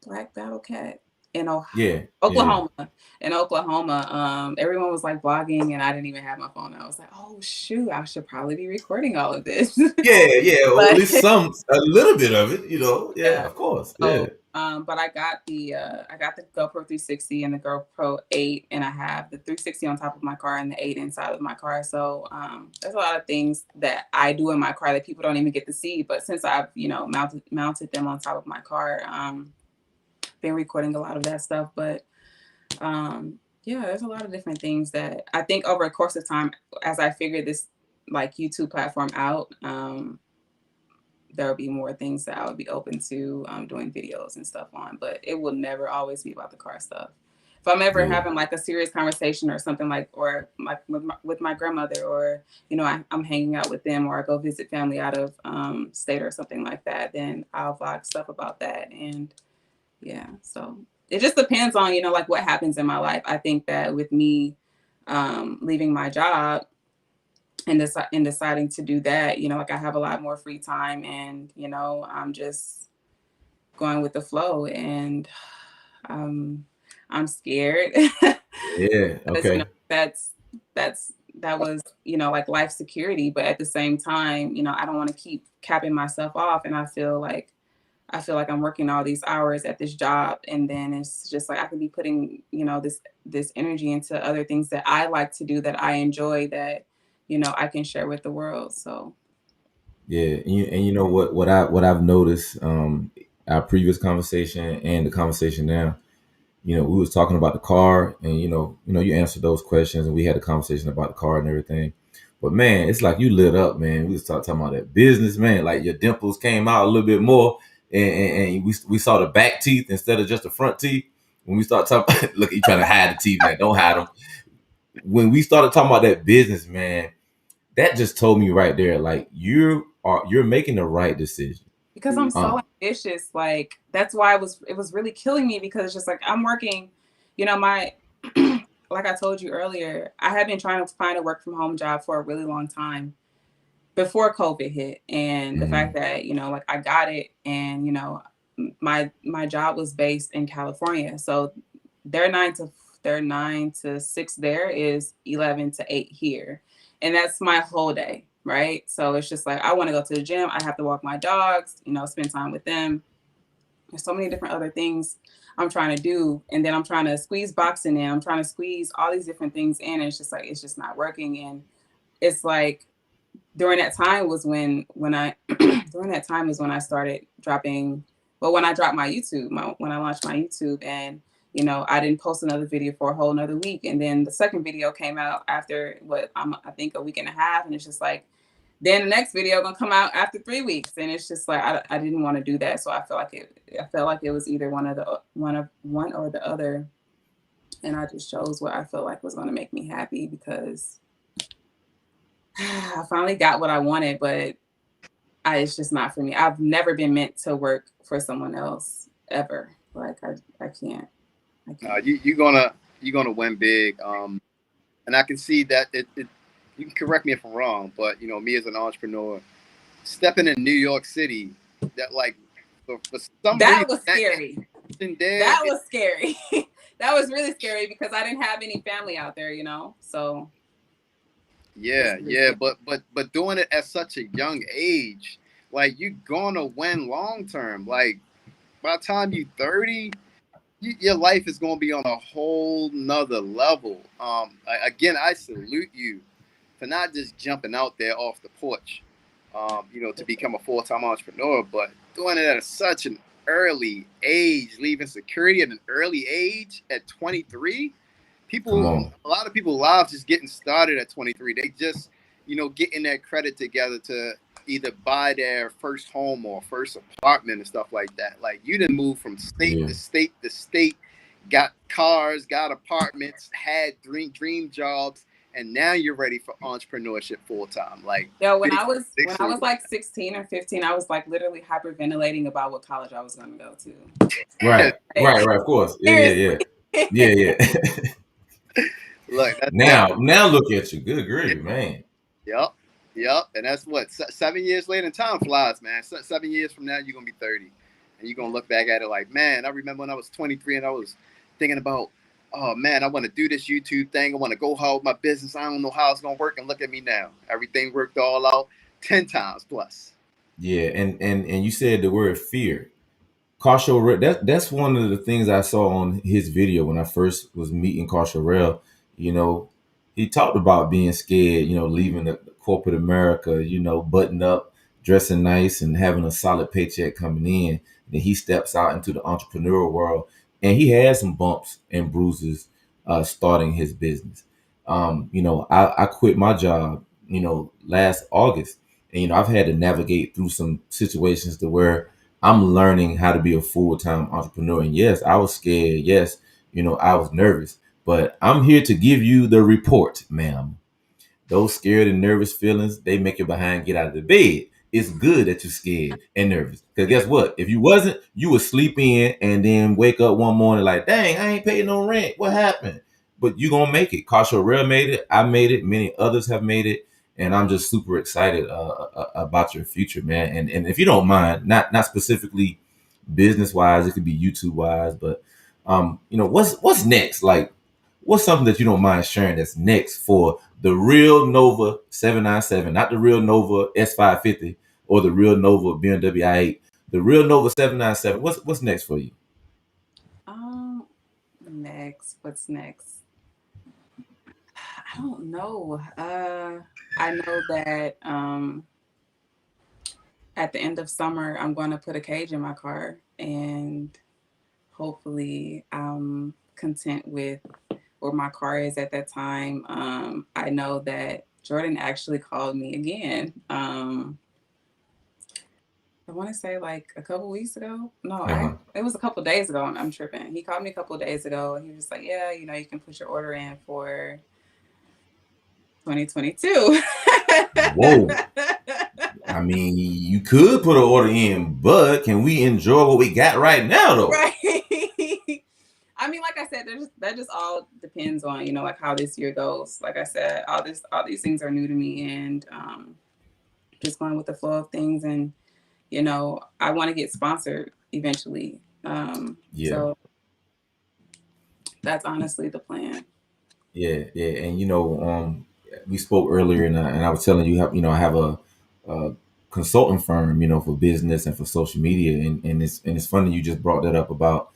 Black Battle Cat in Yeah, yeah, Oklahoma. In Oklahoma, everyone was like vlogging, and I didn't even have my phone. I was like, "Oh shoot, I should probably be recording all of this." yeah, yeah. Or at But least a little bit of it, you know. Yeah, yeah, of course. Yeah, so but I got the GoPro 360 and the GoPro 8, and I have the 360 on top of my car and the 8 inside of my car. So there's a lot of things that I do in my car that people don't even get to see. But since I've mounted them on top of my car, been recording a lot of that stuff. But yeah, there's a lot of different things that I think over a course of time, as I figure this like YouTube platform out, there will be more things that I would be open to doing videos and stuff on. But it will never always be about the car stuff. If I'm ever yeah, having like a serious conversation or something like, or like with my grandmother, or I'm hanging out with them, or I go visit family out of state or something like that, then I'll vlog stuff about that. And yeah, so it just depends on like what happens in my life. I think that with me leaving my job and deciding to do that, like I have a lot more free time, and I'm just going with the flow, and um I'm scared yeah. because Okay. that's that's that was like life security, but at the same time, I don't want to keep capping myself off, and I feel like I'm working all these hours at this job, and then it's just like I could be putting, this energy into other things that I like to do, that I enjoy, that I can share with the world. So Yeah, and you know what I've noticed, our previous conversation and the conversation now. You know, we was talking about the car, and you answered those questions, and we had a conversation about the car and everything. But man, it's like you lit up, man. We was talking about that business, man. Like your dimples came out a little bit more, and we saw the back teeth instead of just the front teeth. When we start talking, look, you trying to hide the teeth, man. Don't hide them. When we started talking about that business, man, that just told me right there, like you're making the right decision. because I'm Uh, so ambitious, like that's why it was really killing me, because it's just like I'm working, my like I told you earlier, I had been trying to find a work from home job for a really long time before COVID hit, and the fact mhm, that like I got it, and my job was based in California, so their 9 to 6 there is 11 to 8 here, and that's my whole day, right? So it's just like I want to go to the gym, I have to walk my dogs, spend time with them. There's so many different other things I'm trying to do, and then I'm trying to squeeze boxing in. I'm trying to squeeze all these different things in, and it's just like it's just not working, and it's like during that time was when I during that time is when I started dropping. Well, when I dropped my YouTube, when I launched my YouTube, and I didn't post another video for a whole another week, and then the second video came out after I think a week and a half, and it's just like then the next video gonna come out after 3 weeks, and it's just like I didn't want to do that, so I felt like it was either one or the other, and I just chose what I felt like was gonna make me happy, because I finally got what I wanted, but it's just not for me. I've never been meant to work for someone else ever. Like I can't. I can't. You're gonna win big. And I can see that it. You can correct me if I'm wrong, but me as an entrepreneur, stepping in New York City, that like for some That reason was that scary. action there, That was scary. That was really scary because I didn't have any family out there, So It's Yeah, really yeah, scary. but doing it at such a young age, like you're gonna win long term. Like by the time you 30, your life is gonna be on a whole nother level. Again, I salute you for not just jumping out there off the porch, to become a full time entrepreneur, but doing it at such an early age, leaving security at an early age at 23. Come People, on. a lot of people lives just getting started at 23. They just, getting their credit together to either buy their first home or first apartment and stuff like that. Like you didn't move from state Yeah. to state to state, got cars, got apartments, had dream jobs, and now you're ready for entrepreneurship full time. Like Yo, when big I was big when I was salute. like 16 or 15, I was like literally hyperventilating about what college I was going to go to. Right. Like, Right. Right. Of course. Yeah. Yeah. seriously. Yeah. Yeah. Yeah. Look, that's Now look at you. Good grief, man. yep, yep. And that's what 7 years later. And time flies, man. 7 years from now, you're gonna be 30, and you're gonna look back at it like, man, I remember when I was 23 and I was thinking about, oh man, I want to do this YouTube thing. I want to go hard with my business. I don't know how it's gonna work. And look at me now. Everything worked all out 10 times plus. Yeah. And you said the word fear. Carsha, that's one of the things I saw on his video when I first was meeting Carsha. You know, he talked about being scared, leaving the corporate America, button up, dressing nice, and having a solid paycheck coming in. Then he steps out into the entrepreneurial world, and he had some bumps and bruises starting his business. I quit my job, last August, and I've had to navigate through some situations to where I'm learning how to be a full time entrepreneur. And yes, I was scared. Yes, I was nervous, but I'm here to give you the report, ma'am. Those scared and nervous feelings, they make your behind get out of the bed. It's good that you're scared and nervous. Because guess what? If you wasn't, you would sleep in and then wake up one morning like, dang, I ain't paid no rent. What happened? But you going to make it. Kasha Rail made it. I made it. Many others have made it. And I'm just super excited about your future, man. And if you don't mind, not specifically business wise, it could be YouTube wise, but what's next? Like, what's something that you don't mind sharing that's next for the real Nova 797, not the real Nova S550 or the real Nova BMW i8, the real Nova 797. What's next for you? um, what's next? I don't know. I know that at the end of summer, I'm going to put a cage in my car, and hopefully, I'm content with where my car is at that time. I know that Jordan actually called me again. I want to say like a couple weeks ago. No, Uh-huh. it was a couple days ago. I'm tripping. He called me a couple days ago. He was like, "Yeah, you can put your order in for 2022." Whoa. I mean, you could put an order in, but can we enjoy what we got right now, though? Right. I mean, like I said, that just all depends on like how this year goes. Like I said, all these things are new to me, and just going with the flow of things. And I want to get sponsored eventually. Yeah. So that's honestly the plan. Yeah, yeah, and we spoke earlier, and I was telling you, I have a consulting firm, for business and for social media, and it's funny you just brought that up about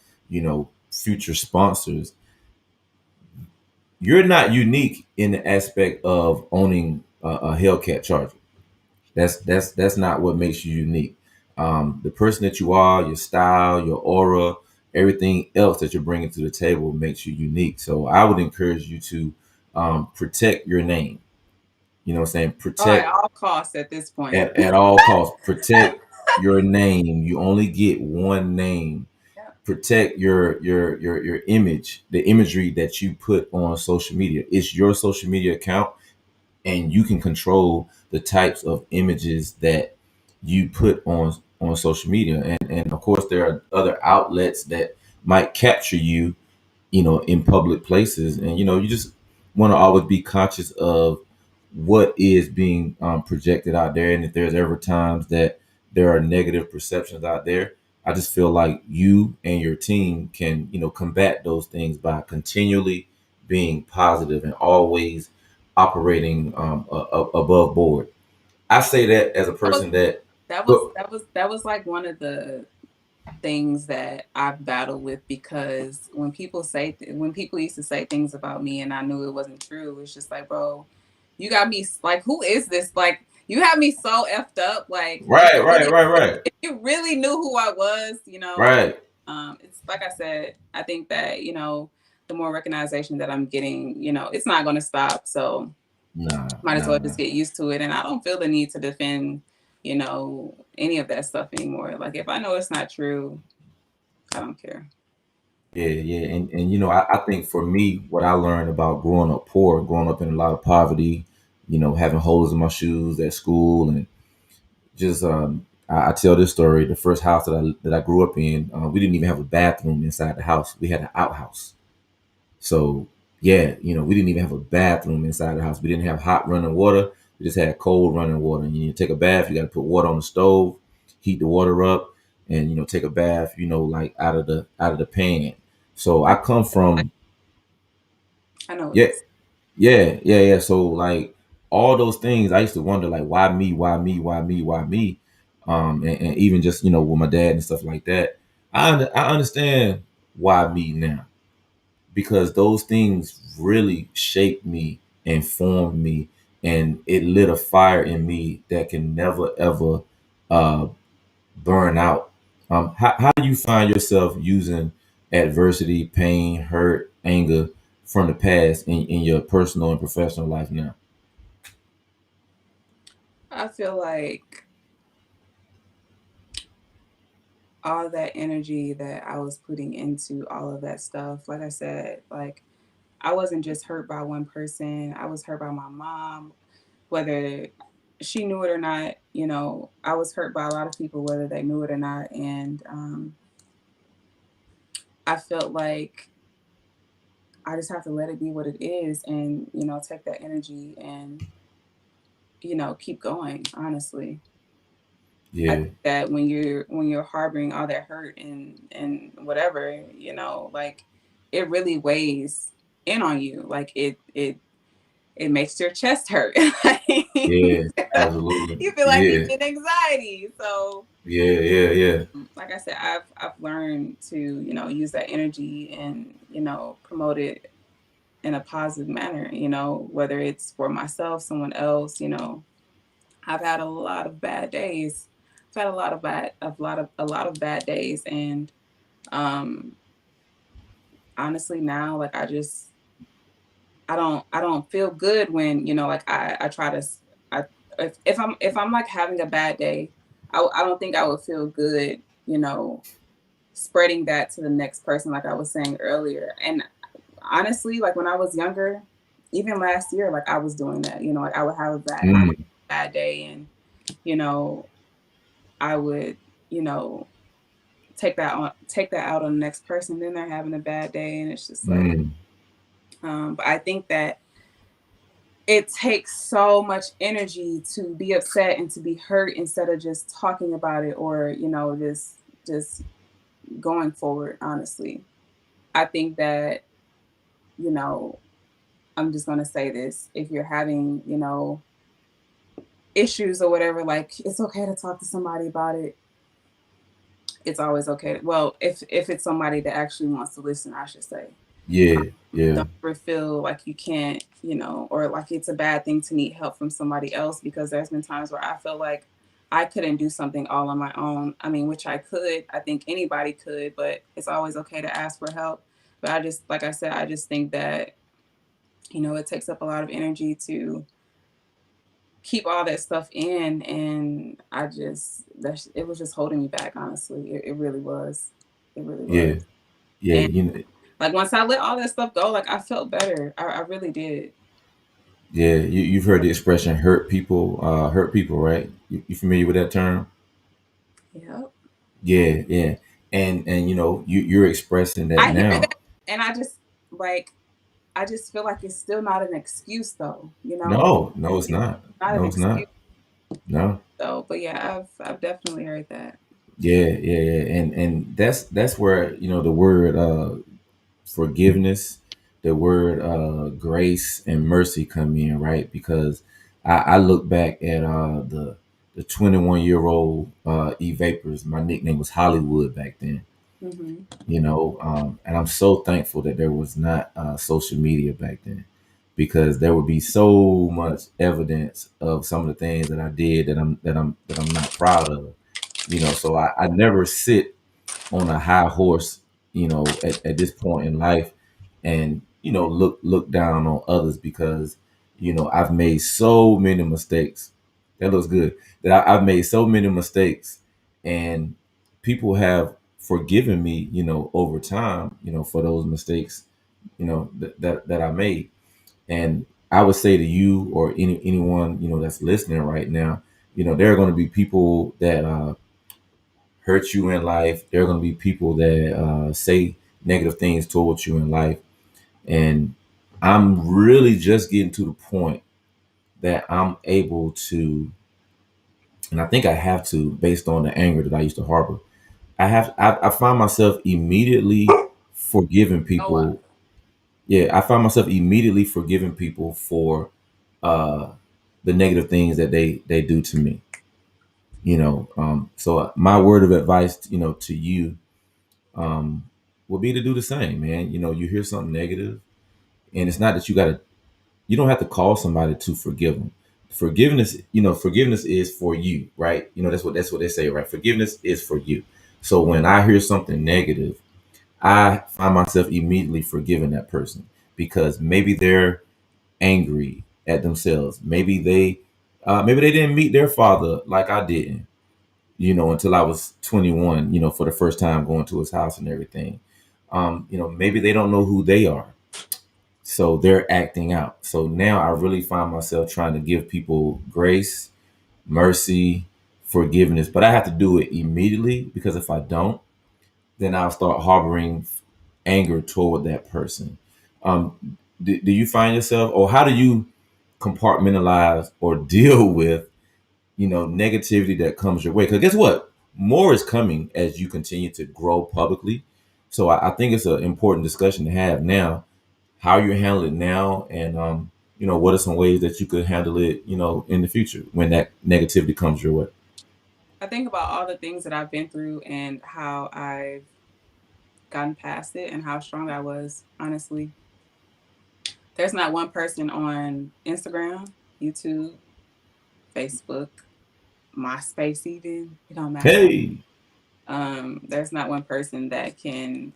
future sponsors. You're not unique in the aspect of owning a Hellcat Charger. That's not what makes you unique. The person that you are, your style, your aura, everything else that you're bringing to the table makes you unique. So I would encourage you to protect your name. You know what I'm saying? Oh, at Protect all costs at this point. at all costs. Protect your name. You only get one name. Yeah. Protect your image, the imagery that you put on social media. It's your social media account, and you can control the types of images that you put on social media. And of course there are other outlets that might capture you, in public places. And you just want to always be conscious of what is being projected out there. And if there's ever times that there are negative perceptions out there, I just feel like you and your team can combat those things by continually being positive and always operating above board. I say that as a That was person that that was go that was that was like one of the things that I've battled with, because when people used to say things about me and I knew it wasn't true, it's just like, bro, you got me like, who is this? Like, you have me so effed up. Like, right, right, right, right, if you really knew who I was, right. it's like I said, I think that, the more recognition that I'm getting, it's not going to stop. So Nah, might as well nah, just nah. get used to it. And I don't feel the need to defend, any of that stuff anymore. Like, if I know it's not true, I don't care. Yeah, yeah, and I think for me, what I learned about growing up poor, growing up in a lot of poverty, having holes in my shoes at school, and just I tell this story. The first house that I grew up in, we didn't even have a bathroom inside the house. We had an outhouse. So yeah, we didn't even have a bathroom inside the house. We didn't have hot running water. We just had cold running water. And you take a bath, you got to put water on the stove, heat the water up, and take a bath. Like out of the pan. So I come from I know what yeah, this. yeah, yeah, yeah. So like all those things, I used to wonder like why me, why me, why me, why me, and even just with my dad and stuff like that. I understand why me now, because those things really shaped me and formed me, and it lit a fire in me that can never ever uh, burn out. How do you find yourself using adversity, pain, hurt, anger from the past in your personal and professional life now? I feel like all that energy that I was putting into all of that stuff, like I said, like, I wasn't just hurt by one person. I was hurt by my mom, whether she knew it or not. I was hurt by a lot of people, whether they knew it or not. And I felt like I just have to let it be what it is, and take that energy and keep going. Honestly, I Yeah, think that when you're harboring all that hurt and whatever, like, it really weighs in on you. Like, it makes your chest hurt. yeah, absolutely. You feel like you Yeah, get anxiety. So, yeah, yeah, yeah, like I said, I've learned to use that energy and promote it in a positive manner. Whether it's for myself, someone else. I've had a lot of bad days. I've had a lot of bad days, and um, honestly, now, like, I don't feel good when like I try to I if I'm like having a bad day, I don't think I would feel good, spreading that to the next person, like I was saying earlier. And honestly, like, when I was younger, even last year, like, I was doing that. Like, I would have mm, a bad day, and you know I would you know take that out on the next person. Then they're having a bad day, and it's just like, mm, but I think that it takes so much energy to be upset and to be hurt, instead of just talking about it, or just going forward. Honestly, I think that, you know I'm just going to say this: if you're having issues or whatever, like, it's okay to talk to somebody about it. It's always okay well, if it's somebody that actually wants to listen, I should say. yeah, yeah, Don't ever feel like you can't, or like it's a bad thing to need help from somebody else, because there's been times where I feel like I couldn't do something all on my own. I mean, which I could. I think anybody could, but it's always okay to ask for help. But I just, like I said, I just think that, it takes up a lot of energy to keep all that stuff in. And it was just holding me back, honestly. It really was. It really was. yeah, yeah. And like, once I let all that stuff go, like, I felt better. I really did. Yeah, you've heard the expression hurt people, right? You familiar with that term? Yep. Yeah, yeah. And you're expressing that I hear now. that, and I just feel like it's still not an excuse, though. No, no, it's It's not. not an No, it's excuse, not. No. though. But yeah, I've definitely heard that. Yeah, yeah, yeah. And that's where, the word forgiveness the word grace and mercy come in, right? Because I look back at the 21-year-old E Vapors. My nickname was Hollywood back then, Hmm. and I'm so thankful that there was not social media back then, because there would be so much evidence of some of the things that I did that I'm not proud of. So I never sit on a high horse, at this point in life, and look down on others, because I've made so many mistakes. That looks good. I've made so many mistakes, and people have forgiven me, over time, for those mistakes, that I made. And I would say to you, or anyone, that's listening right now, there are going to be people that hurt you in life. There are going to be people that say negative things towards you in life. And I'm really just getting to the point that I'm able to, and I think I have to, based on the anger that I used to harbor. I find myself immediately forgiving Oh, wow. people. Yeah, I find myself immediately forgiving people for uh, the negative things that they do to me. So my word of advice, to you, um, would be to do the same, man. You hear something negative, and it's not that you don't have to call somebody to forgive them. Forgiveness is for you, right? That's what they say, right? Forgiveness is for you. So when I hear something negative, I find myself immediately forgiving that person, because maybe they're angry at themselves. Maybe they didn't meet their father like I didn't, until I was 21, for the first time going to his house and everything. Maybe they don't know who they are. So they're acting out. So now I really find myself trying to give people grace, mercy, forgiveness, but I have to do it immediately, because if I don't, then I'll start harboring anger toward that person. Do you find yourself, or how do you compartmentalize or deal with negativity that comes your way? Because guess what, more is coming as you continue to grow publicly. So I think it's an important discussion to have now, how you handle it now, and what are some ways that you could handle it, in the future when that negativity comes your way. I think about all the things that I've been through and how I've gotten past it and how strong I was. Honestly, there's not one person on Instagram, YouTube, Facebook, MySpace, even it don't matter. Hey. There's not one person that can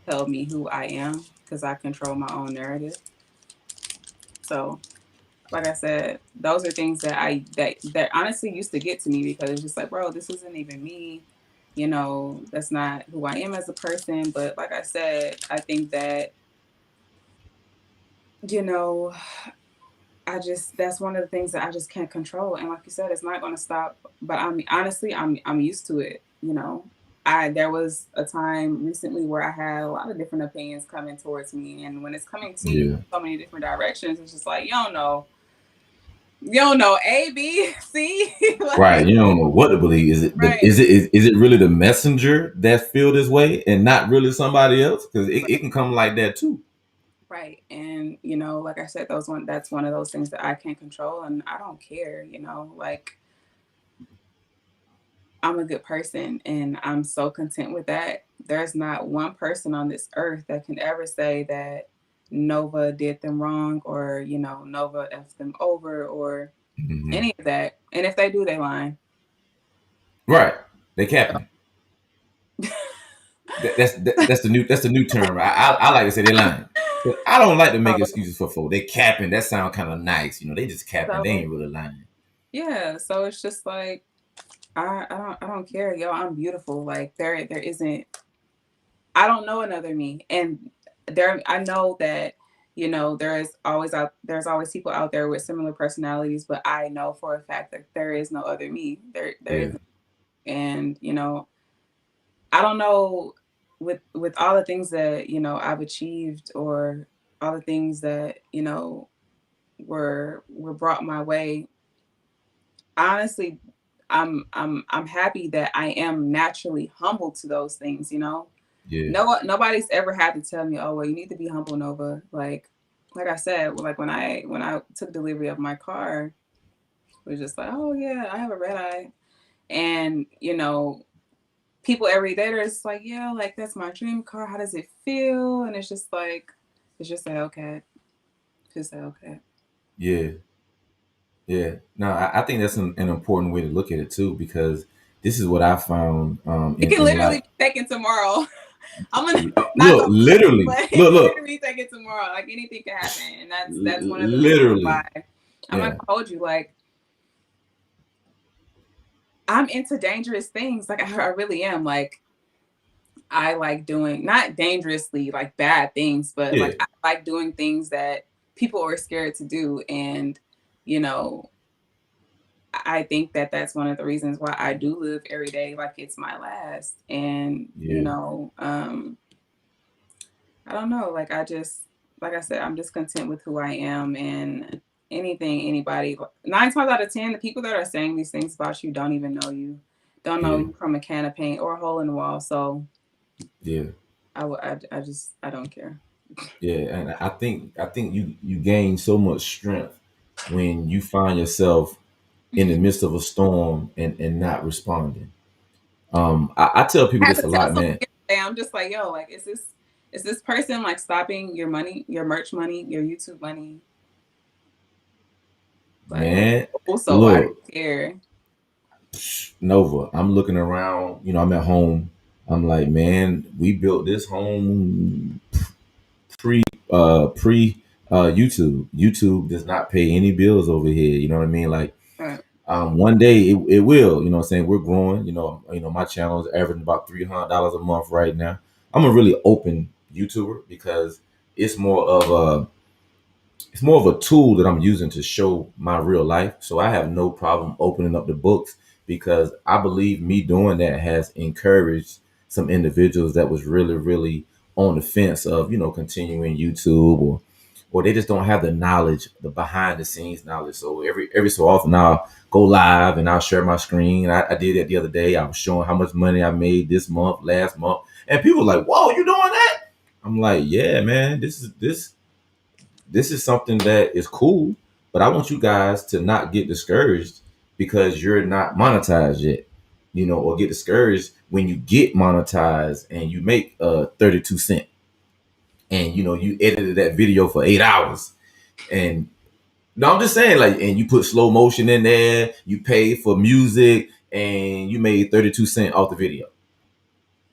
tell me who I am because I control my own narrative. So, like I said, those are things that honestly used to get to me because it's just like, bro, this isn't even me. That's not who I am as a person. But like I said, I think that you know I just that's one of the things that I just can't control. And like you said, it's not going to stop. But I mean, honestly, I'm used to it. I there was a time recently where I had a lot of different opinions coming towards me, and when it's coming to you Yeah. so many different directions, it's just like you don't know A, B, C, Right. like You don't know what to believe. right, Is it really the messenger that feel this way and not really somebody else? Because it right, can come like that too. right. And like I said, that's one of those things that I can't control, and I don't care. Like I'm a good person and I'm so content with that. There's not one person on this earth that can ever say that Nova did them wrong or, Nova effed them over or Hmm. any of that. And if they do, they lying. Right. They capping. That's the new term. I like to say they lying. But I don't like to make So, excuses for folk. They capping. That sound kind of nice. They just capping. They so ain't really lying. yeah, so it's just like I don't care, yo. I'm beautiful. Like there isn't I don't know another me. And I know that there's always people out there with similar personalities, but I know for a fact that there is no other me. There Yeah. isn't. And I don't know with all the things that I've achieved or all the things that were brought my way. Honestly, I'm happy that I am naturally humble to those things. Yeah. Nobody's ever had to tell me, oh well, you need to be humble, Nova. Like I said, like when I took delivery of my car, it was just like, oh yeah, I have a red eye, and people every day are just like, yeah, like that's my dream car. How does it feel? And it's just like okay, just like okay. Yeah. Yeah. No, I think that's an important way to look at it too, because this is what I found It can in literally life. be taken tomorrow. I'm gonna not Look, gonna play, literally. but it Look, can look. literally take it tomorrow. Like anything can happen, and that's one of the reasons why Literally. I'm not Yeah. gonna hold you. Like I'm into dangerous things. Like I really am. Like I like doing not dangerously like bad things, but Yeah. like I like doing things that people are scared to do, and you know I think that that's one of the reasons why I do live every day like it's my last. And Yeah. I don't know. Like I just, like I said, I'm just content with who I am, and anybody. 9 times out of 10, the people that are saying these things about you don't even know you, don't know Yeah. you from a can of paint or a hole in the wall. So Yeah. I don't care. Yeah. And I think you gain so much strength when you find yourself in the midst of a storm and not responding. I tell people I had this to a tell lot, someone man. yesterday. I'm just like, yo, like, is this person like stopping your money, your merch money, your YouTube money? Like, Man, also, why do look, you care? Nova, I'm looking around, I'm at home. I'm like, man, we built this home pre YouTube. YouTube does not pay any bills over here. You know what I mean? Like, Right, one day it will. You know what I'm saying? We're growing. My channel is averaging about $300 a month right now. I'm a really open YouTuber because it's more of a it's more of a tool that I'm using to show my real life. So I have no problem opening up the books, because I believe me doing that has encouraged some individuals that was really, really on the fence of, continuing YouTube, or they just don't have the knowledge, the behind the scenes knowledge. So every so often I'll go live and I'll share my screen. I did that the other day. I was showing how much money I made this month, last month, and people were like, "Whoa, you doing that?" I'm like, "Yeah, man, this is something that is cool, but I want you guys to not get discouraged because you're not monetized yet, or get discouraged when you get monetized and you make 32 cent, and you edited that video for 8 hours, and no, I'm just saying, like, and you put slow motion in there, you pay for music, and you made 32 cent off the video.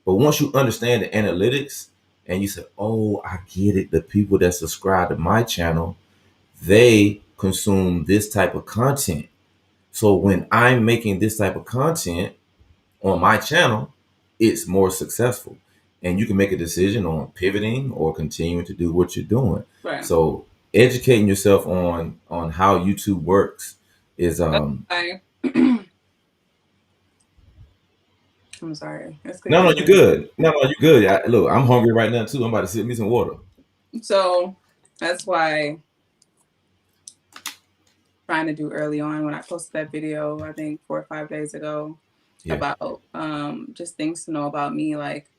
But once you understand the analytics and you say, oh, I get it, the people that subscribe to my channel, they consume this type of content. So when I'm making this type of content on my channel, it's more successful. And you can make a decision on pivoting or continuing to do what you're doing. right. So educating yourself on how YouTube works is That's why I'm sorry. Let's no, you're continue. good. No, you're good. Look, I'm hungry right now too. I'm about to sip me some water. So that's why trying to do early on when I posted that video, I think 4 or 5 days ago, Yeah, about just things to know about me, like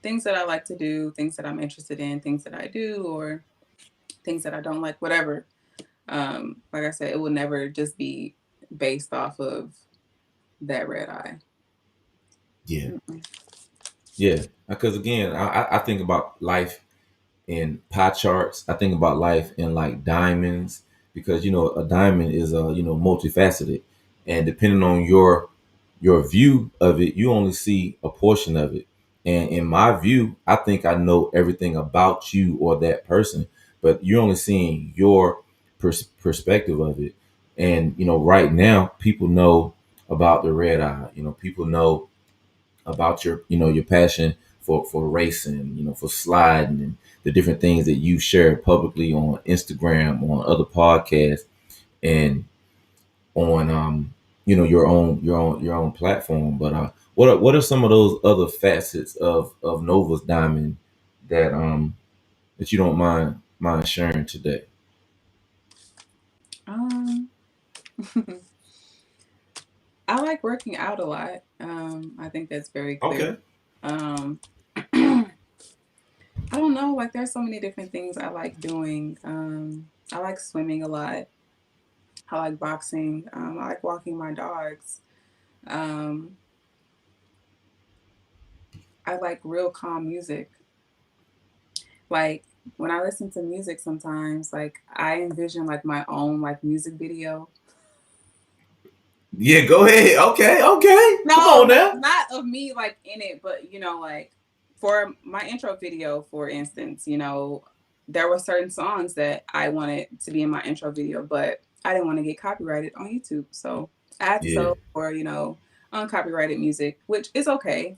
things that I like to do, things that I'm interested in, things that I do, or things that I don't like, whatever. Like I said, it will never just be based off of that red eye. yeah, Mm-mm. yeah. Because again, I think about life in pie charts. I think about life in like diamonds, because a diamond is multifaceted, and depending on your view of it, you only see a portion of it. And in my view, I think I know everything about you or that person, but you're only seeing your perspective of it. And right now, people know about the red eye. People know about your passion for racing, for sliding, and the different things that you share publicly on Instagram, on other podcasts, and on your own platform. But what are some of those other facets of Nova's diamond that you don't mind sharing today? Um, I like working out a lot. I think that's very clear. Okay. Um, I don't know. Like, there's so many different things I like doing. I like swimming a lot. I like boxing. I like walking my dogs. Um, I like real calm music. Like when I listen to music sometimes, like I envision like my own like music video. Yeah, go ahead. Okay, okay. Come No, on now. not of me like in it, but like for my intro video, for instance, there were certain songs that I wanted to be in my intro video, but I didn't want to get copyrighted on YouTube. So I had to Yeah, settle for, uncopyrighted music, which is okay.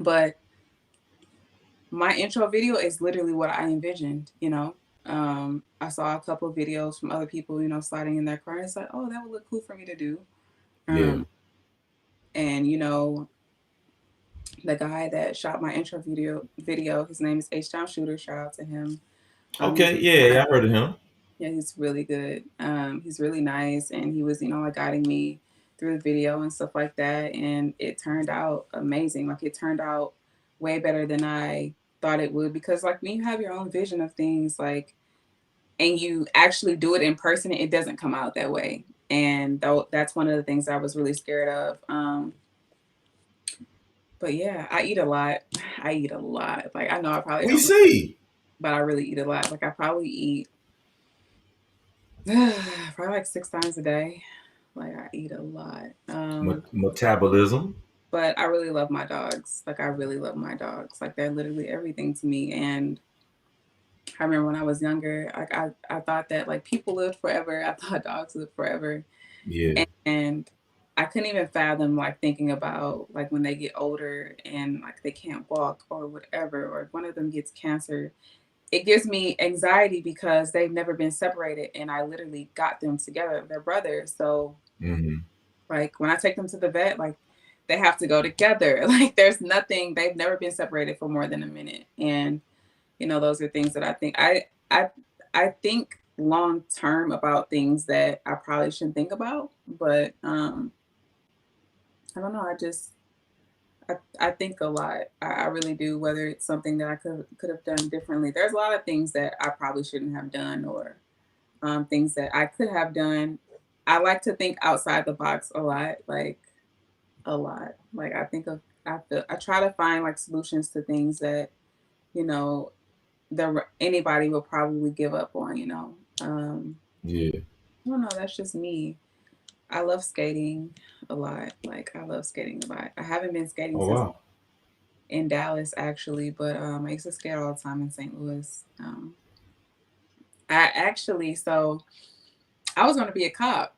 But my intro video is literally what I envisioned. I saw a couple of videos from other people, sliding in their car. And it's like, oh, that would look cool for me to do. yeah. And the guy that shot my intro video, his name is H Town Shooter. Shout out to him. He's Okay, really yeah, nice. I heard of him. Yeah, he's really good. He's really nice, and he was, like guiding me through the video and stuff like that. And it turned out amazing. Like it turned out way better than I thought it would, because like when you have your own vision of things, like, and you actually do it in person, it doesn't come out that way. And though that's one of the things I was really scared of. But yeah, I eat a lot. I eat a lot. Like I know I probably We don't, see. but I really eat a lot. Like I probably eat probably like 6 times a day. Like I eat a lot. Metabolism. But I really love my dogs. Like I really love my dogs. Like they're literally everything to me. And I remember when I was younger, like I thought that like people lived forever. I thought dogs lived forever. Yeah. And I couldn't even fathom like thinking about like when they get older and like they can't walk or whatever, or if one of them gets cancer. It gives me anxiety because they've never been separated, and I literally got them together. They're brothers. So Hmm. like when I take them to the vet, like they have to go together. Like there's nothing, they've never been separated for more than a minute. And those are things that I think I think long term about things that I probably shouldn't think about. But I don't know. I think a lot. I really do. Whether it's something that I could have done differently. There's a lot of things that I probably shouldn't have done, or things that I could have done. I like to think outside the box a lot, like a lot. Like I try to find like solutions to things that you know anybody will probably give up on. Yeah. I don't know. That's just me. I love skating a lot. Like I love skating a lot. I haven't been skating Oh since wow. in Dallas actually, but I used to skate all the time in St. Louis. I actually so I was going to be a cop.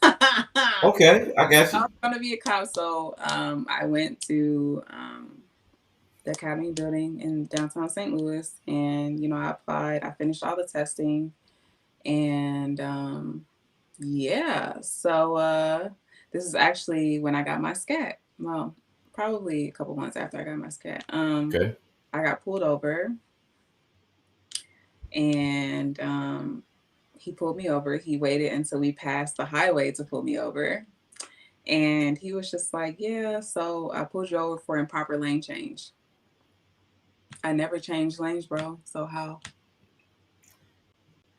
I Okay, I got was you. going to be a cop, so I went to the Academy building in downtown St. Louis, and I applied. I finished all the testing, and yeah. So this is actually when I got my scat. Well, probably a couple months after I got my scat. Okay. I got pulled over, and he pulled me over. He waited until we passed the highway to pull me over. And he was just like, yeah, so I pulled you over for improper lane change. I never changed lanes, bro. So how?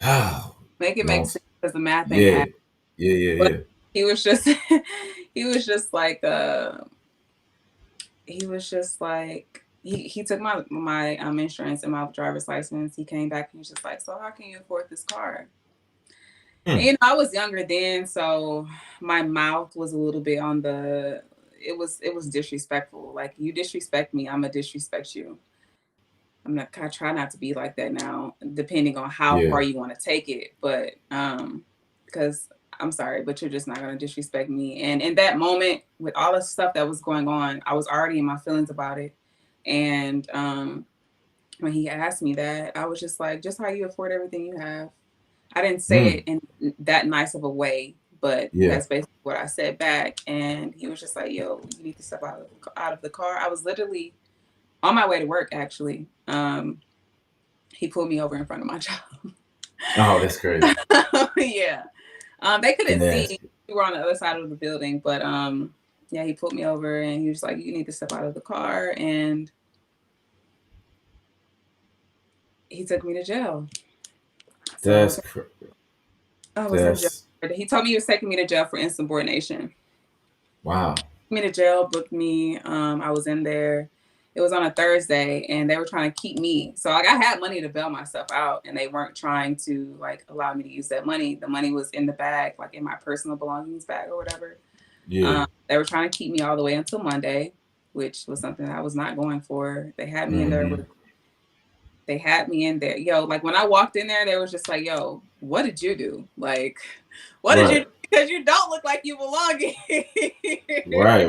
Oh, Make it make long. sense because the math ain't Yeah. add. Yeah. Yeah. But Yeah. he was just he was just like he was just like he took my insurance and my driver's license. He came back and he was just like, so how can you afford this car? And, Hmm. I was younger then, so my mouth was a little bit on the. It was disrespectful. Like you disrespect me, I'm gonna disrespect you. I try not to be like that now, depending on how Yeah. far you want to take it. But because I'm sorry, but you're just not gonna disrespect me. And in that moment, with all the stuff that was going on, I was already in my feelings about it. And when he asked me that, I was just like, just how you afford everything you have. I didn't say Hmm. it in that nice of a way, but Yeah. that's basically what I said back. And he was just like, "Yo, you need to step out of the car." I was literally on my way to work. Actually, he pulled me over in front of my job. Oh, that's crazy. Yeah, they couldn't see. Nasty. We were on the other side of the building, but yeah, he pulled me over and he was like, "You need to step out of the car." And he took me to jail. So That's I was in jail. that's He told me he was taking me to jail for insubordination. wow. Me to jail, booked me. I was in there. It was on a Thursday, and they were trying to keep me. So like I had money to bail myself out, and they weren't trying to like allow me to use that money. The money was in the bag, like in my personal belongings bag or whatever. Yeah. They were trying to keep me all the way until Monday, which was something I was not going for. They had me in there Hmm. with. They had me in there, yo. Like when I walked in there, they was just like, "Yo, what did you do? Like, what did you do? Right. Because you don't look like you belong here." Right.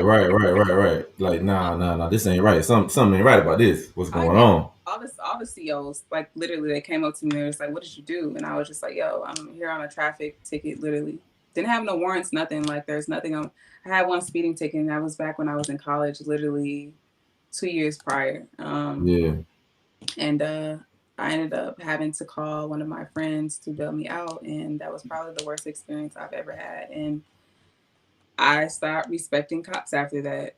Like, nah. This ain't right. Something ain't right about this. What's Oh going yeah, on? all the COs, like literally, they came up to me. They was like, "What did you do?" And I was just like, "Yo, I'm here on a traffic ticket. Literally, didn't have no warrants, nothing. Like, there's nothing on. I had one speeding ticket, and that was back when I was in college, literally 2 years prior. Yeah. And I ended up having to call one of my friends to bail me out, and that was probably the worst experience I've ever had. And I stopped respecting cops after that.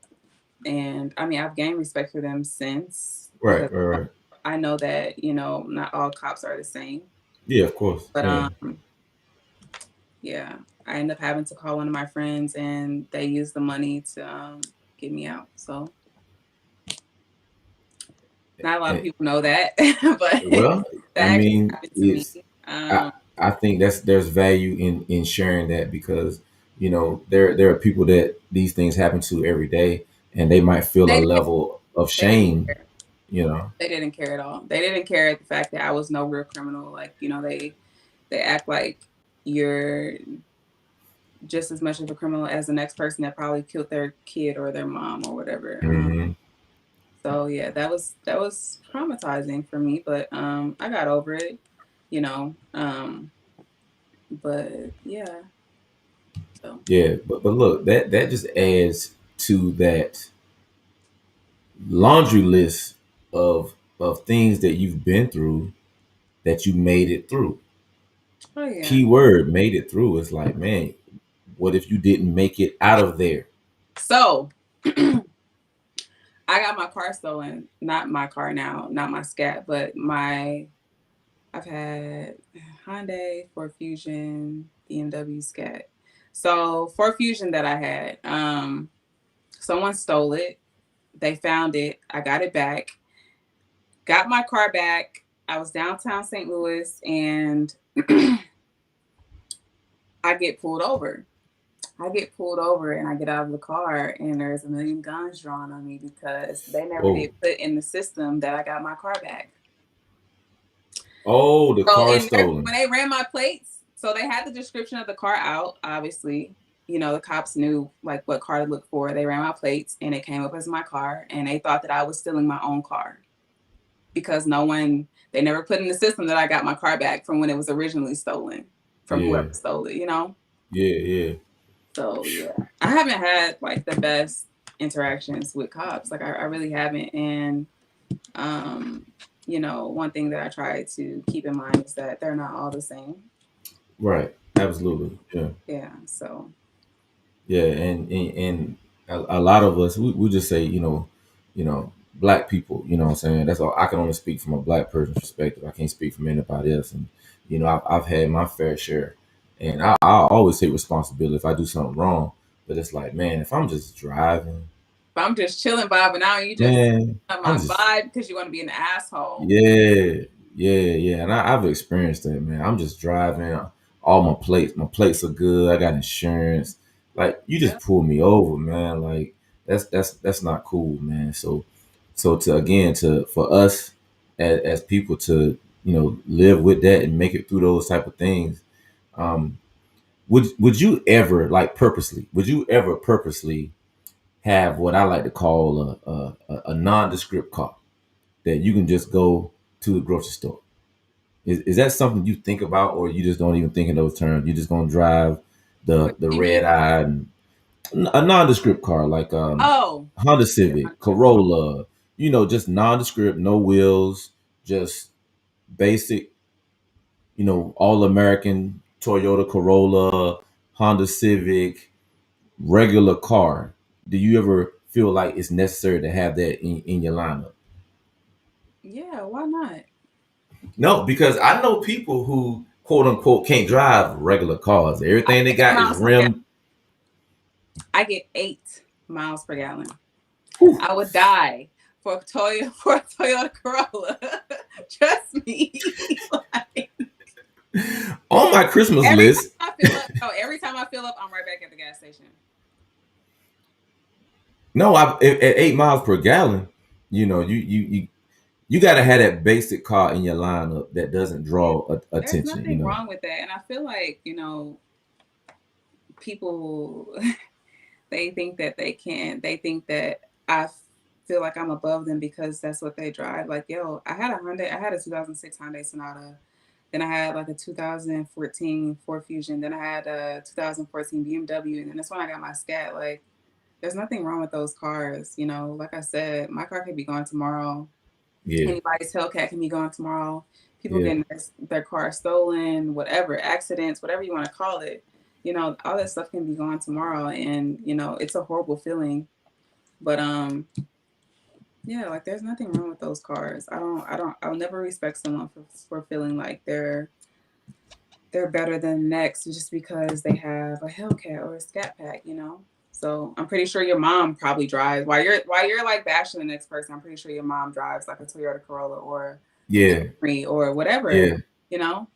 And I mean, I've gained respect for them since because Right. I know that not all cops are the same. Yeah, of course. But Yeah. yeah, I ended up having to call one of my friends, and they used the money to get me out. So not a lot of And, people know that, but well, that I actually mean, happened to me. it's I Um, I think there's value in sharing that because there are people that these things happen to every day, and they might feel a they level of they didn't shame. care. You know. They didn't care at all. They didn't care the fact that I was no real criminal. Like they act like you're just as much of a criminal as the next person that probably killed their kid or their mom or whatever. Hmm. So yeah, that was traumatizing for me, but I got over it, you know. But yeah, so Yeah, but look, that just adds to that laundry list of things that you've been through that you made it through. oh yeah. Key word, made it through. It's like, man, what if you didn't make it out of there? So I got my car stolen. Not my car now, not my scat, but my I've had Hyundai, Ford Fusion, BMW Scat. So Ford Fusion that I had, someone stole it. They found it. I got it back. Got my car back. I was downtown St. Louis, and I get pulled over. I get pulled over, and I get out of the car, and there's a million guns drawn on me because they never Whoa. did put in the system that I got my car back. Oh, the So car when stolen. they ran my plates, so they had the description of the car out. Obviously, the cops knew like what car to look for. They ran my plates, and it came up as my car, and they thought that I was stealing my own car because they never put in the system that I got my car back from when it was originally stolen from Yeah. whoever stole it. Yeah. So yeah, I haven't had like the best interactions with cops. Like I really haven't, and um, one thing that I try to keep in mind is that they're not all the same. Right. Absolutely. Yeah. Yeah. So Yeah. And a lot of us, we just say, black people, you know what I'm saying? That's all. I can only speak from a black person's perspective. I can't speak from anybody else. And, I've had my fair share. And I always take responsibility if I do something wrong. But it's like, man, if I'm just driving, if I'm just chilling, vibing out, and you just man, on I'm my just vibe because you want to be an asshole. yeah, yeah. And I've experienced that, man. I'm just driving. All my plates are good. I got insurance. Like you Yeah. just pull me over, man. Like that's not cool, man. So to again to for us as people to live with that and make it through those type of things. Um, would you ever like purposely? Would you ever purposely have what I like to call a nondescript car that you can just go to the grocery store? Is that something you think about, or you just don't even think in those terms? You just gonna drive What the do you mean? red eye and a nondescript car like Oh, Honda yeah, Civic, Corolla, just nondescript, no wheels, just basic, all American Toyota Corolla, Honda Civic, regular car. Do you ever feel like it's necessary to have that in your lineup? yeah. Why not? No, because I know people who quote unquote can't drive regular cars. I Everything they get got is miles per gallon. rimmed. I get 8 miles per gallon. Whew. I would die for a Toyota Corolla. Trust me. Like, On my Christmas every time list. I fill up, no, every time I fill up, I'm right back at the gas station. No, at 8 miles per gallon, you got to have that basic car in your lineup that doesn't Yeah. draw There's attention. nothing wrong with that. And I feel like, people they think that I feel like I'm above them because that's what they drive. Like, yo, I had a 2006 Hyundai Sonata. Then I had like a 2014 Ford Fusion. Then I had a 2014 BMW. And then that's when I got my Scat. Like, there's nothing wrong with those cars. Like I said, my car could be gone tomorrow. Yeah, Anybody's Hellcat can be gone tomorrow. People yeah, getting their car stolen, whatever, accidents, whatever you want to call it. All that stuff can be gone tomorrow, and it's a horrible feeling. But yeah, like there's nothing wrong with those cars. I'll never respect someone for feeling like they're better than the next just because they have a Hellcat or a Scat Pack. So I'm pretty sure your mom probably drives while you're like bashing the next person. I'm pretty sure your mom drives like a Toyota Corolla or a yeah, Camry or whatever. yeah,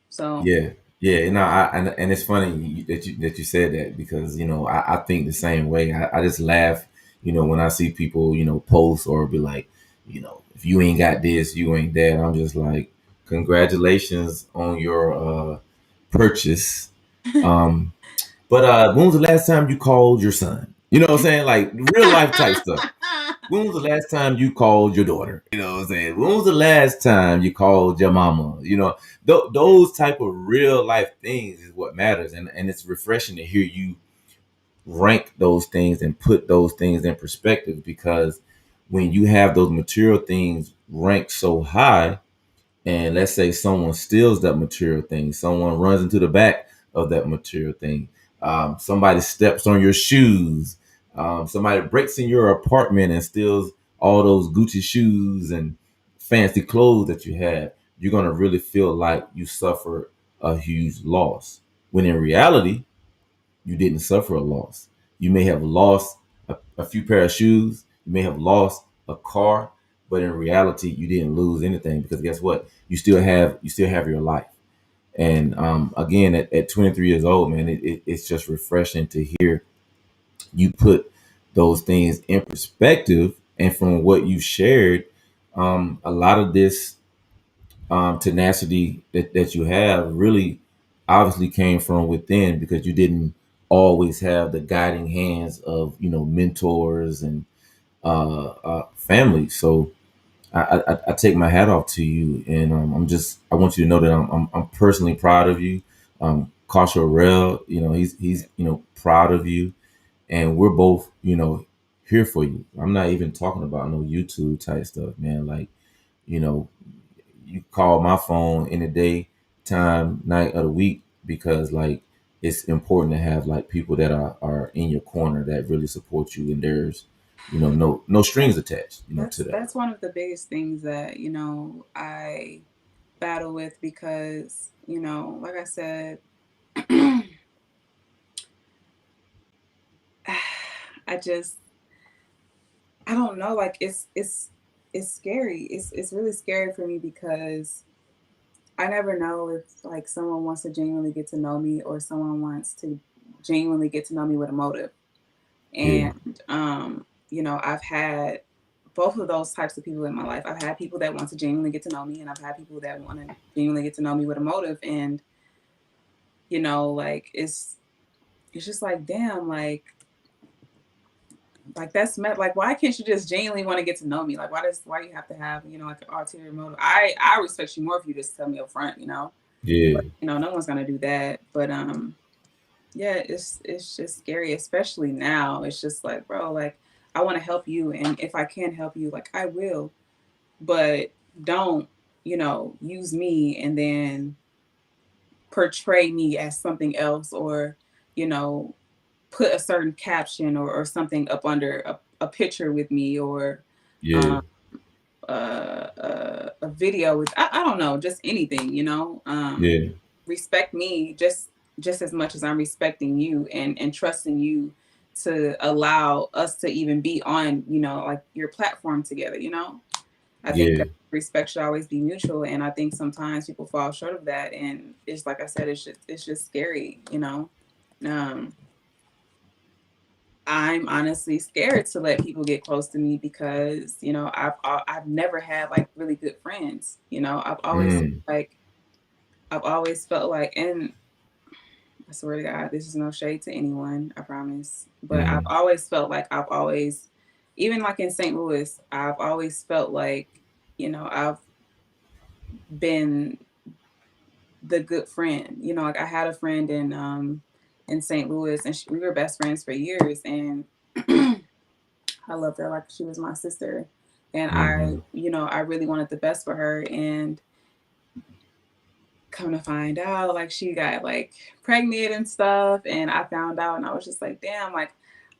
So yeah, yeah. No, and it's funny that you said that because I think the same way. I just laugh, when I see people post or be like, if you ain't got this, you ain't that. I'm just like, congratulations on your purchase. Um, but when was the last time you called your son? You know what I'm saying? Like real life type stuff. When was the last time you called your daughter? You know what I'm saying? When was the last time you called your mama? Those type of real life things is what matters, and it's refreshing to hear you rank those things and put those things in perspective because when you have those material things ranked so high, and let's say someone steals that material thing, someone runs into the back of that material thing, somebody steps on your shoes, somebody breaks in your apartment and steals all those Gucci shoes and fancy clothes that you have, you're going to really feel like you suffered a huge loss. When in reality, you didn't suffer a loss. You may have lost a few pair of shoes, you may have lost a car, but in reality, you didn't lose anything because guess what? You still have your life. And again, at 23 years old, man, it's just refreshing to hear you put those things in perspective. And from what you shared, a lot of this tenacity that you have really obviously came from within because you didn't always have the guiding hands of mentors and family. So I take my hat off to you, and I want you to know that I'm personally proud of you. Kasha Rel, he's proud of you, and we're both here for you. I'm not even talking about no YouTube type stuff, man. Like you know, you call my phone in the day, time, night of the week because like it's important to have like people that are in your corner that really support you, and there's no strings attached to that. that's one of the biggest things that I battle with because like I said, I just I don't know. Like it's scary. It's really scary for me because I never know if like someone wants to genuinely get to know me or someone wants to genuinely get to know me with a motive. Yeah, And I've had both of those types of people in my life. I've had people that want to genuinely get to know me, and I've had people that want to genuinely get to know me with a motive. And like it's just like damn, like that's met like why can't you just genuinely want to get to know me? Like why do you have to have like an ulterior motive? I respect you more if you just tell me up front. yeah, But no one's gonna do that. But yeah, it's just scary, especially now. It's just like, bro, like I want to help you, and if I can help you, like I will, but don't use me and then portray me as something else, or you know put a certain caption or something up under a picture with me, or yeah, um a video with I don't know, just anything, Yeah. respect me just as much as I'm respecting you and trusting you to allow us to even be on, like your platform together, I think Yeah. that respect should always be mutual, and I think sometimes people fall short of that, and it's like I said, it's just scary. Um, I'm honestly scared to let people get close to me because I've never had like really good friends. Mm. I've always felt like, and I swear to God, this is no shade to anyone, I promise, but I've Mm. always felt like even like in St. Louis, I've always felt like I've been the good friend. Like I had a friend in St. Louis, and we were best friends for years, and I loved her like she was my sister. And Mm-hmm. I really wanted the best for her. And come to find out, like she got like pregnant and stuff. And I found out, and I was just like, damn, like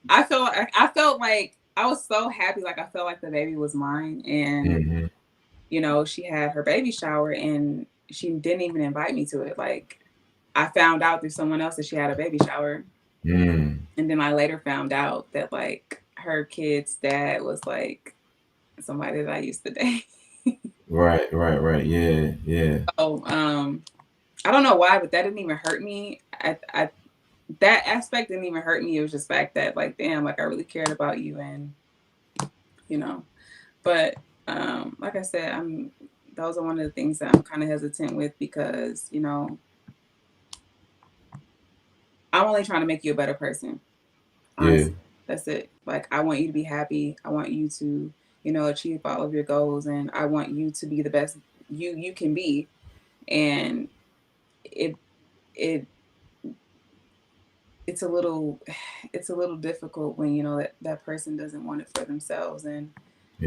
I felt like I was so happy, like I felt like the baby was mine. And Mm-hmm. she had her baby shower, and she didn't even invite me to it. Like I found out through someone else that she had a baby shower. Mm. And then I later found out that like her kid's dad was like somebody that I used to date. Right, right, right. Yeah, yeah, So I don't know why, but that didn't even hurt me. That aspect didn't even hurt me. It was just the fact that like damn, like I really cared about you, and you know. But like I said, those are one of the things that I'm kind of hesitant with because I'm only trying to make you a better person. yeah, Honestly, that's it. Like I want you to be happy. I want you to achieve all of your goals, and I want you to be the best you can be. And it it it's a little it's a little difficult when that person doesn't want it for themselves. And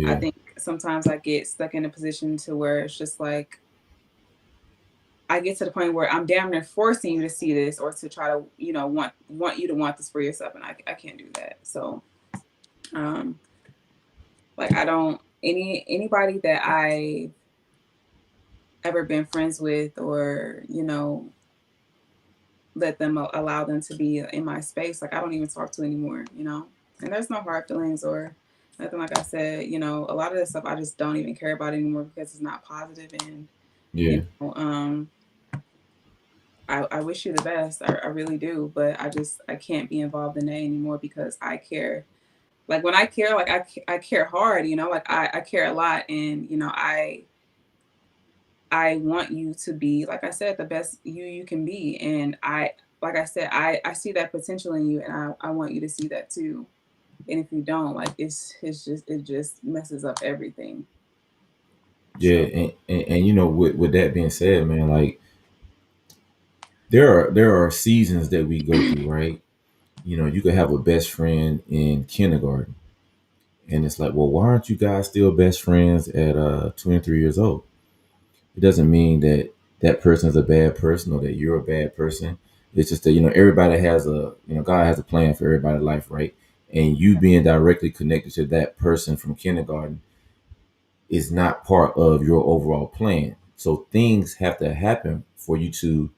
I yeah, think sometimes I get stuck in a position to where it's just like I get to the point where I'm damn near forcing you to see this or to try to want you to want this for yourself, and I can't do that. So um like I don't anybody that I ever been friends with, or let them allow them to be in my space, like I don't even talk to anymore. And there's no hard feelings or nothing. Like I said, a lot of this stuff I just don't even care about anymore because it's not positive. And you yeah, know I wish you the best. I really do, but I can't be involved in that anymore because I care. Like when I care, like I care hard. Like I care a lot. And I want you to be, like I said, the best you can be. And like I said, I see that potential in you, and I want you to see that too. And if you don't, like it just messes up everything. yeah. So And with that being said, man, like there are seasons that we go through, right? You could have a best friend in kindergarten, and it's like, well, why aren't you guys still best friends at 23 years old? It doesn't mean that that person is a bad person or that you're a bad person. It's just that everybody has God has a plan for everybody's life, right? And you being directly connected to that person from kindergarten is not part of your overall plan. So things have to happen for you two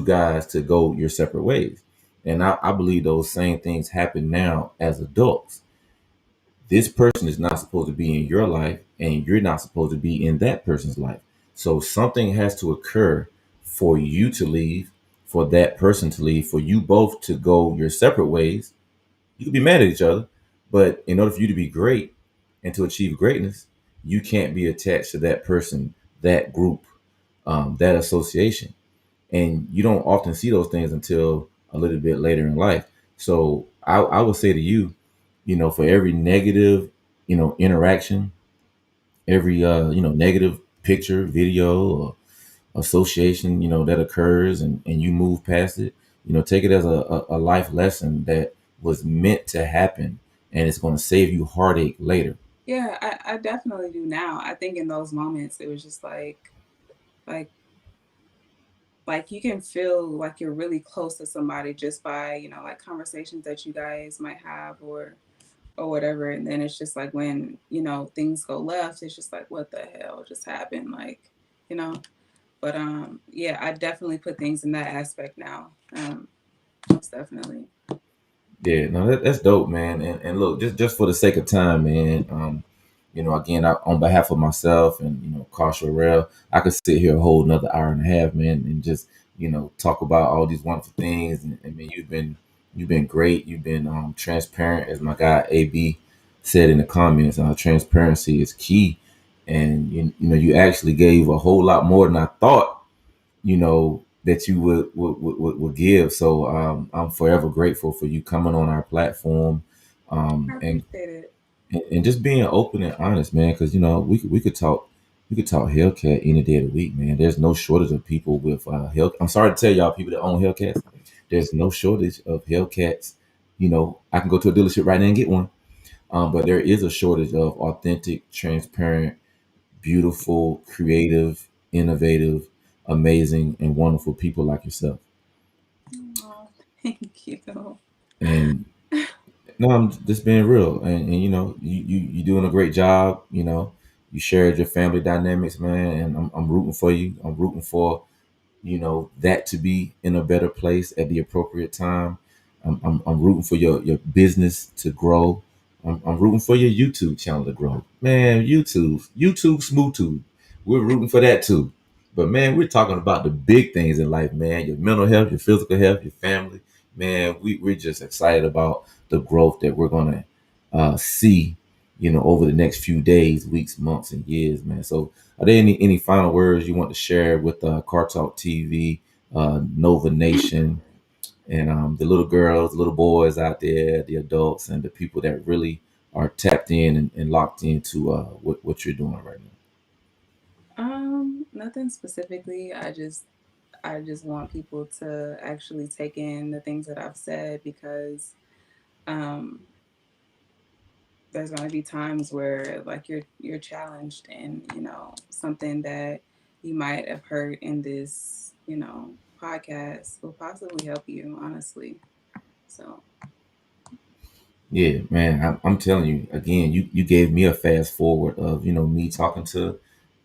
guys to go your separate ways. And I believe those same things happen now as adults. This person is not supposed to be in your life, and you're not supposed to be in that person's life. So something has to occur for you to leave, for that person to leave, for you both to go your separate ways. You can be mad at each other, but in order for you to be great and to achieve greatness, you can't be attached to that person, that group, that association. And you don't often see those things until a little bit later in life. So I would say to you, for every negative, interaction, every negative picture, video, or association, that occurs, and you move past it, take it as a life lesson that was meant to happen, and it's going to save you heartache later. yeah, I definitely do now. I think in those moments it was just like like you can feel like you're really close to somebody just by like conversations that you guys might have, or whatever. And then it's just like when, things go left, it's just like, what the hell just happened? Like, you know, but yeah, I definitely put things in that aspect now. Most definitely. Yeah, no, that's dope, man. And look, just for the sake of time, man. Again, on behalf of myself and Carsha Rail, I could sit here a whole another hour and a half, man, and just talk about all these wonderful things. And I mean, you've been great. You've been transparent, as my guy AB said in the comments. Transparency is key, and you actually gave a whole lot more than I thought that you would give. So I'm forever grateful for you coming on our platform, I and appreciate it. and just being open and honest, man. Because we could talk Hellcat any day of the week, man. There's no shortage of people with Hell. I'm sorry to tell y'all, people that own Hellcats, there's no shortage of Hellcats. I can go to a dealership right now and get one. But there is a shortage of authentic, transparent, beautiful, creative, innovative, amazing, and wonderful people like yourself. Oh, thank you. And no, I'm just being real. And you doing a great job. You shared your family dynamics, man. And I'm rooting for you. I'm rooting for that to be in a better place at the appropriate time. I'm rooting for your business to grow. I'm rooting for your YouTube channel to grow. Man, YouTube Smooth Tube. We're rooting for that too. But man, we're talking about the big things in life, man. Your mental health, your physical health, your family. Man, we're just excited about the growth that we're gonna see, over the next few days, weeks, months, and years, man. So are there any final words you want to share with Car Talk TV, Nova Nation, and the little girls, little boys out there, the adults, and the people that really are tapped in and locked into what you're doing right now? Nothing specifically. I just want people to actually take in the things that I've said because um there's going to be times where like you're challenged and something that you might have heard in this podcast will possibly help you honestly. So Yeah, man, I'm telling you again. You gave me a fast forward of me talking to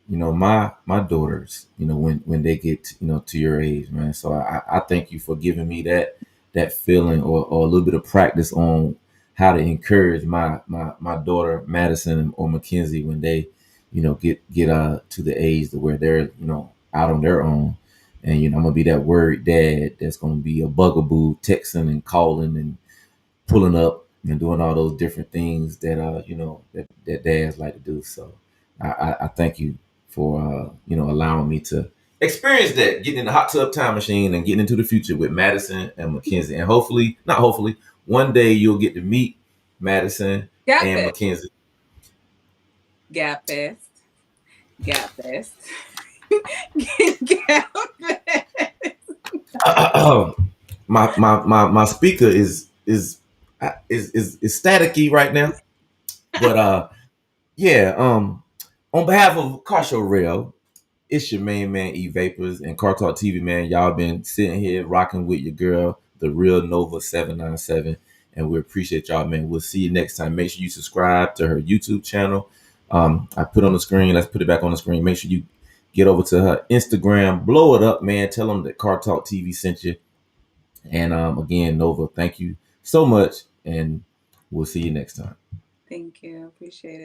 my daughters, when they get to your age, man. So I thank you for giving me that feeling, or a little bit of practice on how to encourage my daughter Madison or Mackenzie when they get to the age to where they're out on their own. And I'm gonna be that worried dad that's gonna be a bugaboo, texting and calling and pulling up and doing all those different things that that dads like to do. So I thank you for allowing me to experience that, getting in the hot tub time machine and getting into the future with Madison and Mackenzie. And hopefully, not hopefully, one day you'll get to meet Madison gap and fest, Mackenzie. gap fest, gap fest, gap fest. My speaker is staticky right now, but yeah, on behalf of Carsha Rail, it's your main man E Vapors and Car Talk TV, man. Y'all been sitting here rocking with your girl, the real Nova 797, and we appreciate y'all, man. We'll see you next time. Make sure you subscribe to her YouTube channel. I put on the screen. Let's put it back on the screen. Make sure you get over to her Instagram, blow it up, man. Tell them that Car Talk TV sent you. And again, Nova, thank you so much, and we'll see you next time. Thank you, appreciate it.